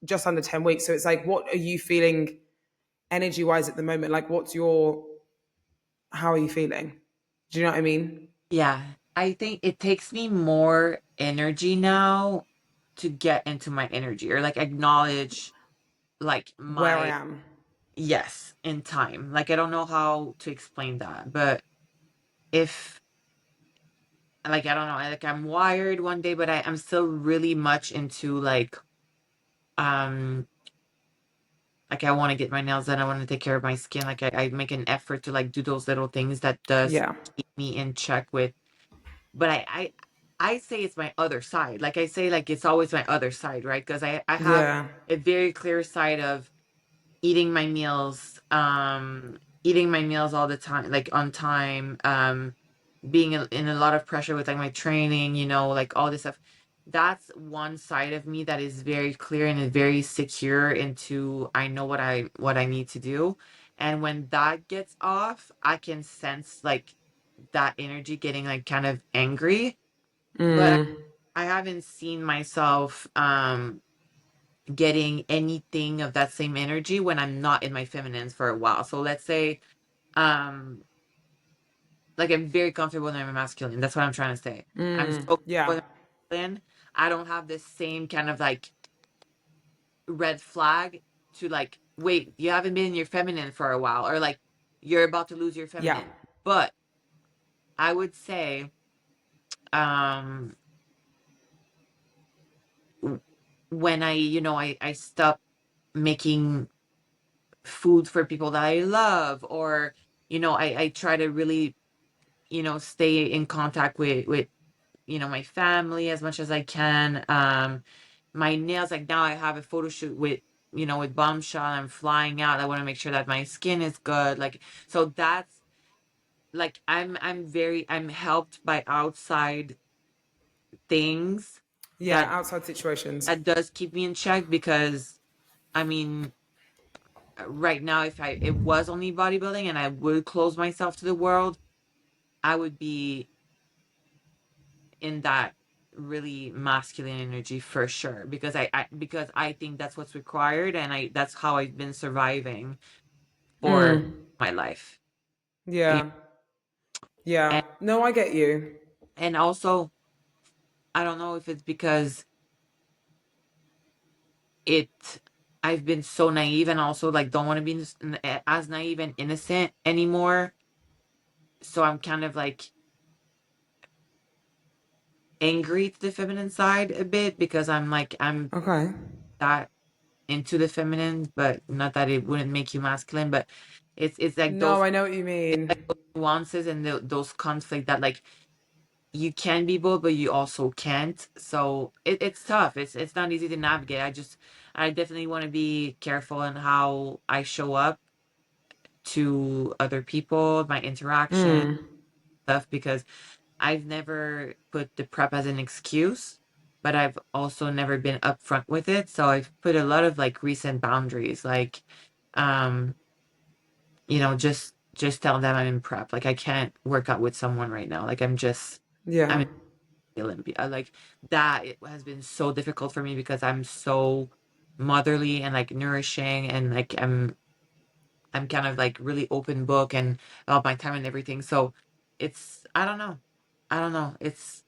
Speaker 1: just under 10 weeks, so it's like, what are you feeling energy wise at the moment? Like, how are you feeling? Do you know what I mean?
Speaker 2: yeah. I think it takes me more energy now to get into my energy, or like acknowledge like
Speaker 1: Where I
Speaker 2: my
Speaker 1: am.
Speaker 2: yes in time. Like I don't know how to explain that, but if like I don't know, like I'm wired one day, but I'm still really much into um like I want to get my nails done, I want to take care of my skin. Like I make an effort to like do those little things that does
Speaker 1: Yeah.
Speaker 2: keep me in check with. But I say it's my other side. Like I say, like it's always my other side, right? Because I have
Speaker 1: Yeah.
Speaker 2: a very clear side of eating my meals all the time, like on time, being in a lot of pressure with like my training, like all this stuff. That's one side of me that is very clear and is very secure into I know what I need to do. And when that gets off, I can sense like that energy getting like kind of angry. But
Speaker 1: Mm.
Speaker 2: I haven't seen myself getting anything of that same energy when I'm not in my feminines for a while. So let's say um like I'm very comfortable when I'm a masculine. That's what I'm trying to say. I'm so
Speaker 1: Mm.
Speaker 2: comfortable
Speaker 1: Yeah.
Speaker 2: when I'm masculine. I don't have this same kind of like red flag to like, wait, you haven't been in your feminine for a while, or like you're about to lose your
Speaker 1: Yeah.
Speaker 2: feminine. But I would say um when I stop making food for people that I love, or I try to really stay in contact with my family as much as I can. My nails, like now I have a photo shoot with Bombshell. I'm flying out. I want to make sure that my skin is good. Like, so that's like I'm helped by outside things
Speaker 1: Yeah.
Speaker 2: that
Speaker 1: Outside situations.
Speaker 2: that does keep me in check, because I mean, right now, if it was only bodybuilding and I would close myself to the world, I would be in that really masculine energy for sure, because because I think that's what's required, and I that's how I've been surviving for my life. Yeah.
Speaker 1: Yeah. Yeah.
Speaker 2: And
Speaker 1: No, I get you.
Speaker 2: also, I don't know if it's because it I've been so naive, and also like don't want to be as naive and innocent anymore. So I'm kind of like angry to the feminine side a bit, because I'm like I'm
Speaker 1: Okay.
Speaker 2: that into the feminine, but not that it wouldn't make you masculine, but it's like
Speaker 1: No,
Speaker 2: those
Speaker 1: I know what you mean.
Speaker 2: nuances and those conflict that like you can be both, but you also can't. So it's tough. It's not easy to navigate. I definitely want to be careful in how I show up to other people, my interaction stuff, because I've never put the prep as an excuse, but I've also never been upfront with it. So I've put a lot of like recent boundaries, like, um, just tell them I'm in prep. Like I can't work out with someone right now. Like I'm
Speaker 1: Yeah.
Speaker 2: in Olympia. Like that it has been so difficult for me because I'm so motherly and like nourishing, and like I'm kind of like really open book and about my time and everything. So it's I don't know. I don't know. It's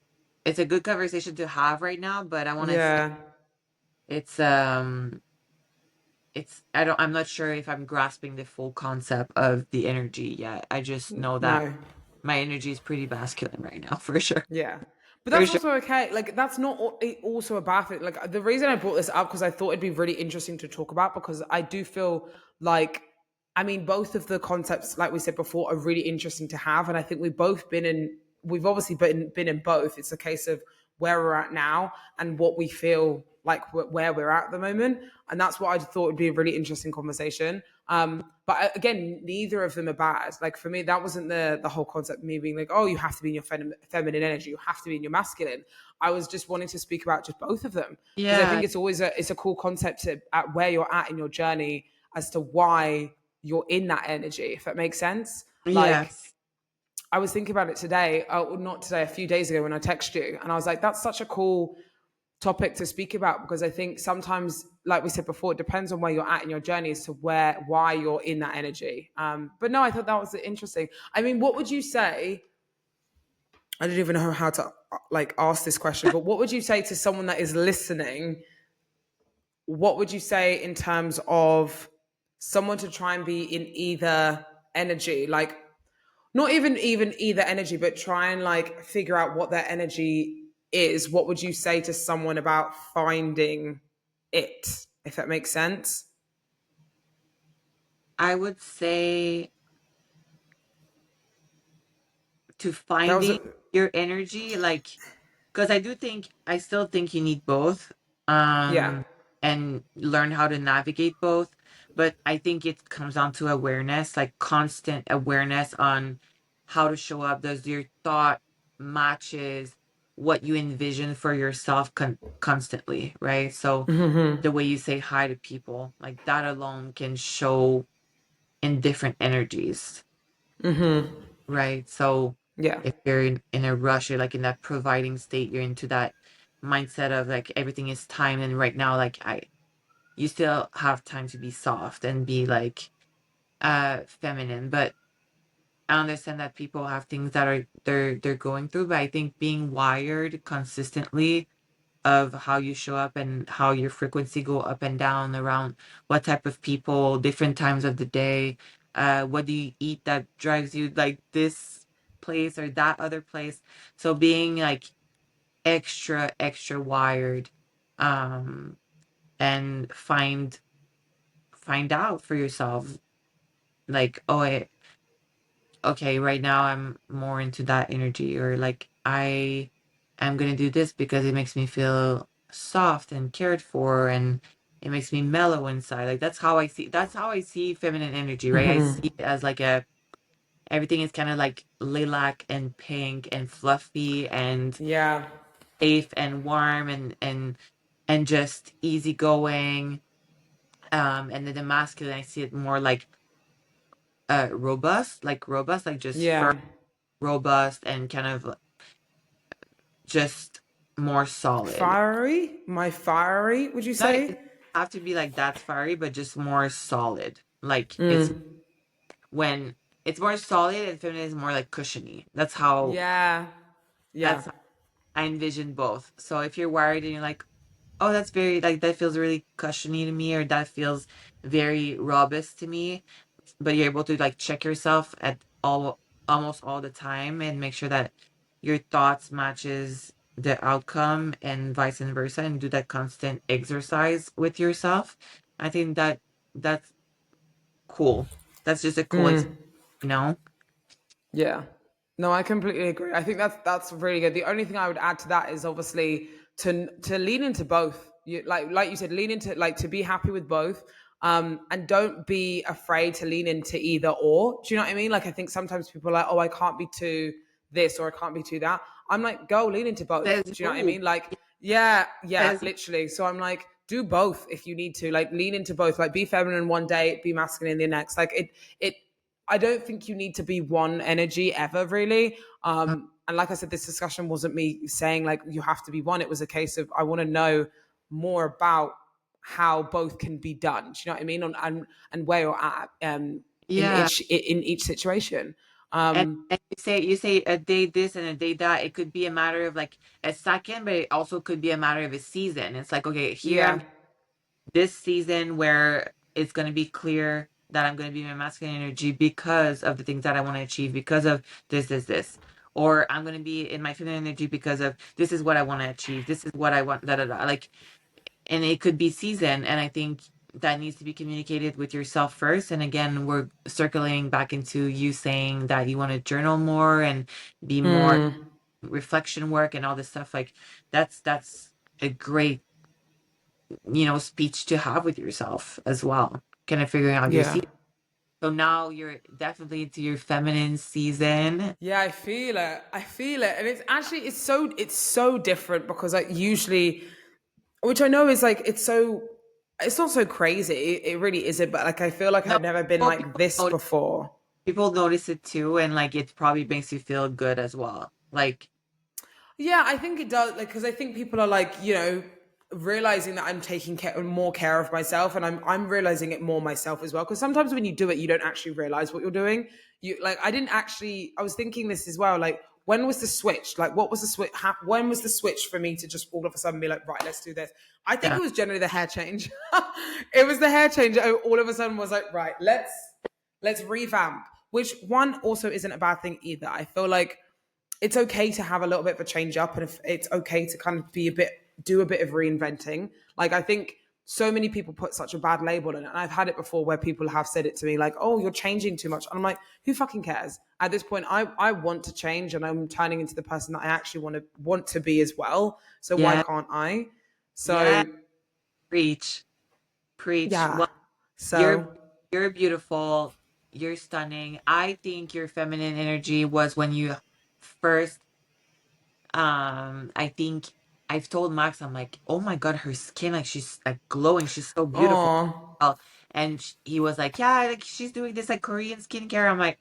Speaker 2: a good conversation to have right now, but I want to say
Speaker 1: Yeah.
Speaker 2: it's I'm not sure if I'm grasping the full concept of the energy yet. I just know that
Speaker 1: No.
Speaker 2: my energy is pretty masculine right now for sure.
Speaker 1: Yeah. But
Speaker 2: For
Speaker 1: that's
Speaker 2: sure.
Speaker 1: also okay. Like, that's not also a bad thing. Like, the reason I brought this up, because I thought it'd be really interesting to talk about, because I do feel like, I mean, both of the concepts, like we said before, are really interesting to have. And I think we've obviously been in both. It's a case of where we're at now and what we feel like where we're at the moment. And that's what I thought would be a really interesting conversation. But again, neither of them are bad. Like for me, that wasn't the whole concept of me being like, oh, you have to be in your feminine energy, you have to be in your masculine. I was just wanting to speak about just both of them, because I
Speaker 2: Yeah.
Speaker 1: think it's a cool concept at where you're at in your journey as to why you're in that energy, if that makes sense. Like
Speaker 2: Yes.
Speaker 1: I was thinking about it today, not today, a few days ago when I texted you, and I was like, that's such a cool topic to speak about, because I think sometimes, like we said before, it depends on where you're at in your journey as to why you're in that energy. But no, I thought that was interesting. I mean, what would you say? I don't even know how to like ask this question, but what would you say to someone that is listening? What would you say in terms of someone to try and be in either energy, like not even either energy, but try and like figure out what their energy is? What would you say to someone about finding it, if that makes sense?
Speaker 2: I would say to
Speaker 1: That was
Speaker 2: finding
Speaker 1: a
Speaker 2: your energy, like, because I still think you need both,
Speaker 1: yeah.
Speaker 2: and learn how to navigate both. But I think it comes down to awareness, like constant awareness on how to show up. Does your thought matches what you envision for yourself constantly, right? So the way you say hi to people, like that alone can show in different energies, right? So
Speaker 1: Yeah.
Speaker 2: if you're in a rush, you're like in that providing state, you're into that mindset of like everything is time, and right now like you still have time to be soft and be like feminine. But I understand that people have things that are they're going through, but I think being wired consistently of how you show up and how your frequency go up and down around what type of people, different times of the day, what do you eat that drives you like this place or that other place. So being like extra wired, um and find out for yourself, like, oh, okay, right now I'm more into that energy, or like I am gonna do this because it makes me feel soft and cared for, and it makes me mellow inside. Like that's how I see feminine energy, right? I see it as like a everything is kind of like lilac and pink and fluffy and
Speaker 1: Yeah.
Speaker 2: safe and warm and just easygoing. And then the masculine, I see it more like robust, like just firm,
Speaker 1: Yeah.
Speaker 2: robust and kind of just more solid.
Speaker 1: Fiery? My fiery, would you
Speaker 2: No, it
Speaker 1: say?
Speaker 2: doesn't have to be like that fiery, but just more solid. Like it's
Speaker 1: Mm.
Speaker 2: when it's more solid and feminine is more like cushiony.
Speaker 1: Yeah. Yeah.
Speaker 2: That's how I envision both. So if you're wired and you're like, oh, that's very like that feels really cushiony to me, or that feels very robust to me, but you're able to like check yourself at all almost all the time and make sure that your thoughts matches the outcome and vice versa, and do that constant exercise with yourself. I think that that's cool. That's just a cool you know?
Speaker 1: Yeah. No, I completely agree. I think that's really good. The only thing I would add to that is obviously to lean into both. You like you said, lean into like to be happy with both. And don't be afraid to lean into either or. Do you know what I mean? Like I think sometimes people are like, oh, I can't be too this or I can't be too that. I'm like, go lean into both.
Speaker 2: Says
Speaker 1: Do you know what I
Speaker 2: who?
Speaker 1: mean? Like, yeah, yeah,
Speaker 2: Says
Speaker 1: literally. So I'm like, do both if you need to. Like lean into both. Like be feminine one day, be masculine the next. Like it I don't think you need to be one energy ever, really. And like I said, this discussion wasn't me saying like you have to be one. It was a case of I want to know more about how both can be done. Do you know what I mean? And where you're at
Speaker 2: yeah.
Speaker 1: in each situation.
Speaker 2: And you say a day this and a day that. It could be a matter of like a second, but it also could be a matter of a season. It's like, okay, here I'm
Speaker 1: Yeah.
Speaker 2: this season where it's going to be clear that I'm going to be my masculine energy because of the things that I want to achieve, because of this. Or I'm going to be in my feminine energy because of this is what I want to achieve. This is what I want, da da da. Like, and it could be season. And I think that needs to be communicated with yourself first. And again, we're circling back into you saying that you want to journal more and be more reflection work and all this stuff. Like, that's a great speech to have with yourself as well, kind of figuring out your
Speaker 1: Yeah.
Speaker 2: season. So now you're definitely into your feminine season.
Speaker 1: Yeah, I feel it. I feel it. And it's so different because like usually, which I know is like it's not so crazy. It really isn't, but like I feel like
Speaker 2: No,
Speaker 1: I've never been
Speaker 2: well,
Speaker 1: like this before.
Speaker 2: people notice it too, and like it probably makes you feel good as well. Like,
Speaker 1: Yeah, I think it does. Like, because I think people are like, realizing that I'm taking more care of myself, and I'm realizing it more myself as well. Because sometimes when you do it, you don't actually realize what you're doing. You like, I didn't actually. I was thinking this as well. Like, when was the switch? Like, what was the switch? When was the switch for me to just all of a sudden be like, right, let's do this? I think
Speaker 2: yeah,
Speaker 1: it was generally the hair change. It was the hair change. All of a sudden was like, right, let's revamp. Which one also isn't a bad thing either. I feel like it's okay to have a little bit of a change up, and if it's okay to kind of do a bit of reinventing. Like I think so many people put such a bad label on it, and I've had it before where people have said it to me like, oh, you're changing too much, and I'm like, who fucking cares at this point? I want to change, and I'm turning into the person that I actually want to be as well, so why
Speaker 2: yeah,
Speaker 1: can't I?
Speaker 2: yeah.
Speaker 1: So
Speaker 2: Preach, preach.
Speaker 1: yeah,
Speaker 2: Well, you're
Speaker 1: so
Speaker 2: you're beautiful. You're stunning. I think your feminine energy was when you first. I think I've told Max, I'm like, oh my God, her skin, like she's like glowing. She's so beautiful.
Speaker 1: oh.
Speaker 2: And he was like, yeah, like she's doing this like Korean skincare. I'm like,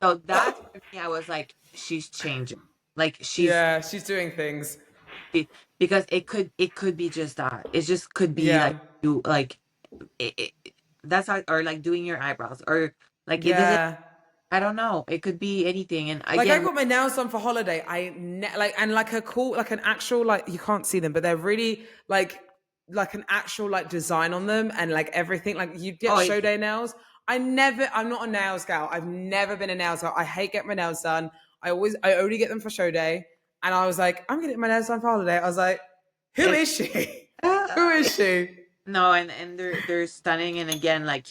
Speaker 2: so that for me, I was like, she's changing. Like she's
Speaker 1: Yeah, she's doing things.
Speaker 2: because it could be just that. It just could be like
Speaker 1: Yeah.
Speaker 2: you like that's how, or like doing your eyebrows, or like it doesn't.
Speaker 1: Yeah.
Speaker 2: I don't know. It could be anything. And
Speaker 1: Like I
Speaker 2: again,
Speaker 1: got my nails done for holiday. Like and like a cool like an actual like you can't see them, but they're really like an actual like design on them and like everything. Like you get
Speaker 2: oh,
Speaker 1: show day nails. I'm not a nails gal. I've never been a nails gal. I hate getting my nails done. I only get them for show day. And I was like, I'm gonna get my nails done for holiday. I was like, who
Speaker 2: it,
Speaker 1: is she? Who is she?
Speaker 2: no, and they're stunning. And again, like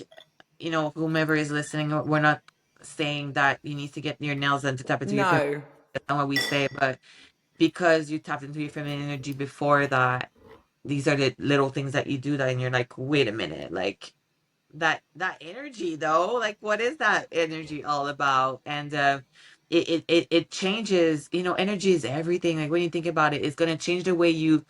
Speaker 2: whomever is listening, we're not saying that you need to get your nails done to tap into your feminine.
Speaker 1: No.
Speaker 2: That's not what we say, but because you tapped into your feminine energy before that, these are the little things that you do that, and you're like, wait a minute, like that energy though, like what is that energy all about? And it changes. Energy is everything. Like when you think about it, it's gonna change the way you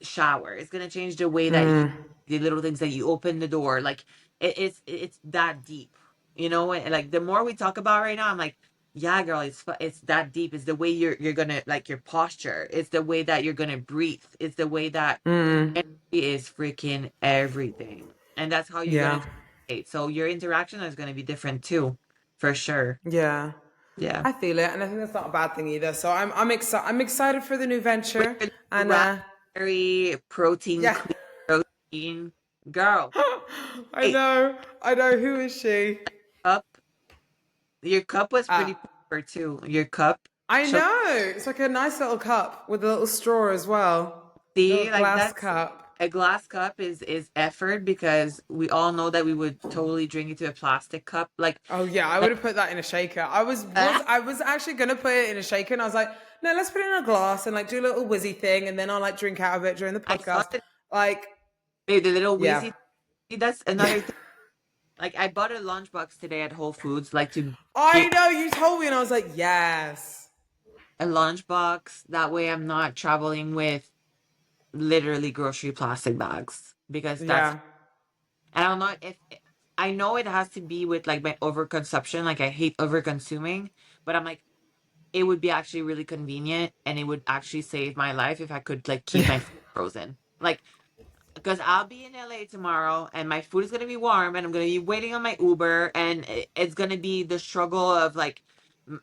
Speaker 2: shower. It's gonna change the way that the little things that you open the door. Like it's that deep. You know, like the more we talk about right now, I'm like, yeah, girl, it's that deep. It's the way you're gonna like your posture. It's the way that you're gonna breathe. It's the way that
Speaker 1: Mm,
Speaker 2: energy is freaking everything, and that's how you're gonna
Speaker 1: yeah.
Speaker 2: communicate. So your interaction is gonna be different too, for sure.
Speaker 1: Yeah.
Speaker 2: Yeah.
Speaker 1: I feel it, and I think that's not a bad thing either. So I'm excited for the new
Speaker 2: With
Speaker 1: venture,
Speaker 2: your
Speaker 1: and
Speaker 2: raspberry protein,
Speaker 1: yeah.
Speaker 2: clean protein, girl. Hey,
Speaker 1: I know. Who is she?
Speaker 2: cup. Your cup was
Speaker 1: Uh,
Speaker 2: pretty proper too. Your cup.
Speaker 1: I
Speaker 2: Show
Speaker 1: know. It's like a nice little cup with a little straw as well. Little
Speaker 2: see, like
Speaker 1: glass
Speaker 2: that's
Speaker 1: cup.
Speaker 2: a glass cup is effort because we all know that we would totally drink into a plastic cup.
Speaker 1: Oh yeah, I would have put that in a shaker. I was actually gonna put it in a shaker, and I was like, no, let's put it in a glass and like do a little whizzy thing, and then I'll like drink out of it during the
Speaker 2: I saw
Speaker 1: podcast.
Speaker 2: it.
Speaker 1: Like,
Speaker 2: Babe, the little
Speaker 1: yeah,
Speaker 2: wheezy. See, that's
Speaker 1: yeah.
Speaker 2: another thing. Like I bought a lunchbox today at Whole Foods, like to
Speaker 1: I
Speaker 2: get
Speaker 1: know you told me, and I was like, yes,
Speaker 2: a lunchbox. That way I'm not traveling with literally grocery plastic bags because that's
Speaker 1: yeah,
Speaker 2: I don't know if I know it has to be with like my overconsumption. Like I hate overconsuming, but I'm like it would be actually really convenient and it would actually save my life if I could like keep my food frozen. Like because I'll be in LA tomorrow and my food is gonna be warm and I'm gonna be waiting on my Uber and it's gonna be the struggle of like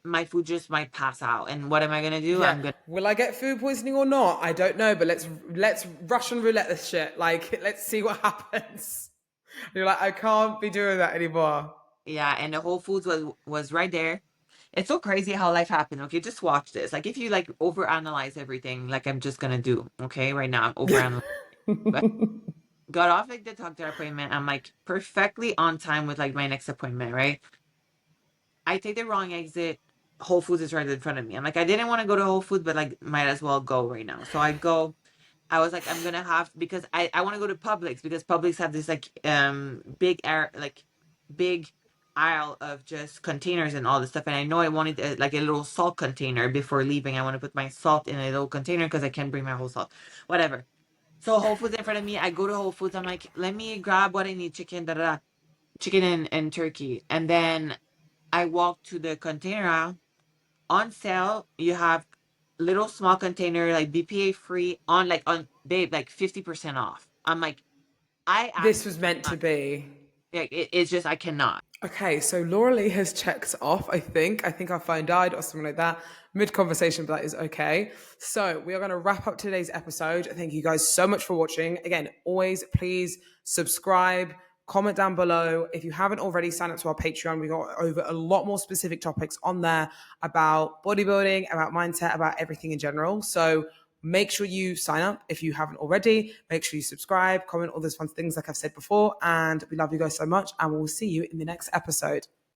Speaker 2: my food just might pass out and what am I gonna do?
Speaker 1: yeah.
Speaker 2: I'm gonna
Speaker 1: Will I get food poisoning or not? I don't know, but let's Russian roulette this shit. Like, let's see what happens. You're like, I can't be doing that anymore.
Speaker 2: yeah, and the Whole Foods was right there. It's so crazy how life happened. Okay, just watch this. Like if you like overanalyze everything, like I'm just gonna do. Okay, right now I'm overanalyzing. But got off like the doctor appointment. I'm like perfectly on time with like my next appointment. Right, I take the wrong exit. Whole Foods is right in front of me. I'm like I didn't want to go to Whole Foods, but like might as well go right now. So I go. I was like, I'm gonna have because I want to go to Publix because Publix have this like big air like big aisle of just containers and all this stuff, and I know I wanted like a little salt container before leaving. I want to put my salt in a little container because I can't bring my whole salt, whatever. So Whole Foods in front of me. I go to Whole Foods. I'm like, let me grab what I need: chicken, da da, da, chicken and turkey, and then I walk to the container aisle on sale. You have little small container like BPA free on like on babe like 50% off. I'm like I
Speaker 1: This
Speaker 2: actually
Speaker 1: was meant to
Speaker 2: cannot.
Speaker 1: be.
Speaker 2: Like it's just I cannot.
Speaker 1: Okay, so Lauralie has checked off, I think. I think our phone died or something like that. Mid conversation, but that is okay. So we are going to wrap up today's episode. Thank you guys so much for watching. Again, always please subscribe, comment down below. If you haven't already, sign up to our Patreon. We got over a lot more specific topics on there about bodybuilding, about mindset, about everything in general. So make sure you sign up if you haven't already. Make sure you subscribe, comment, all those fun things like I've said before. And we love you guys so much. And we'll see you in the next episode.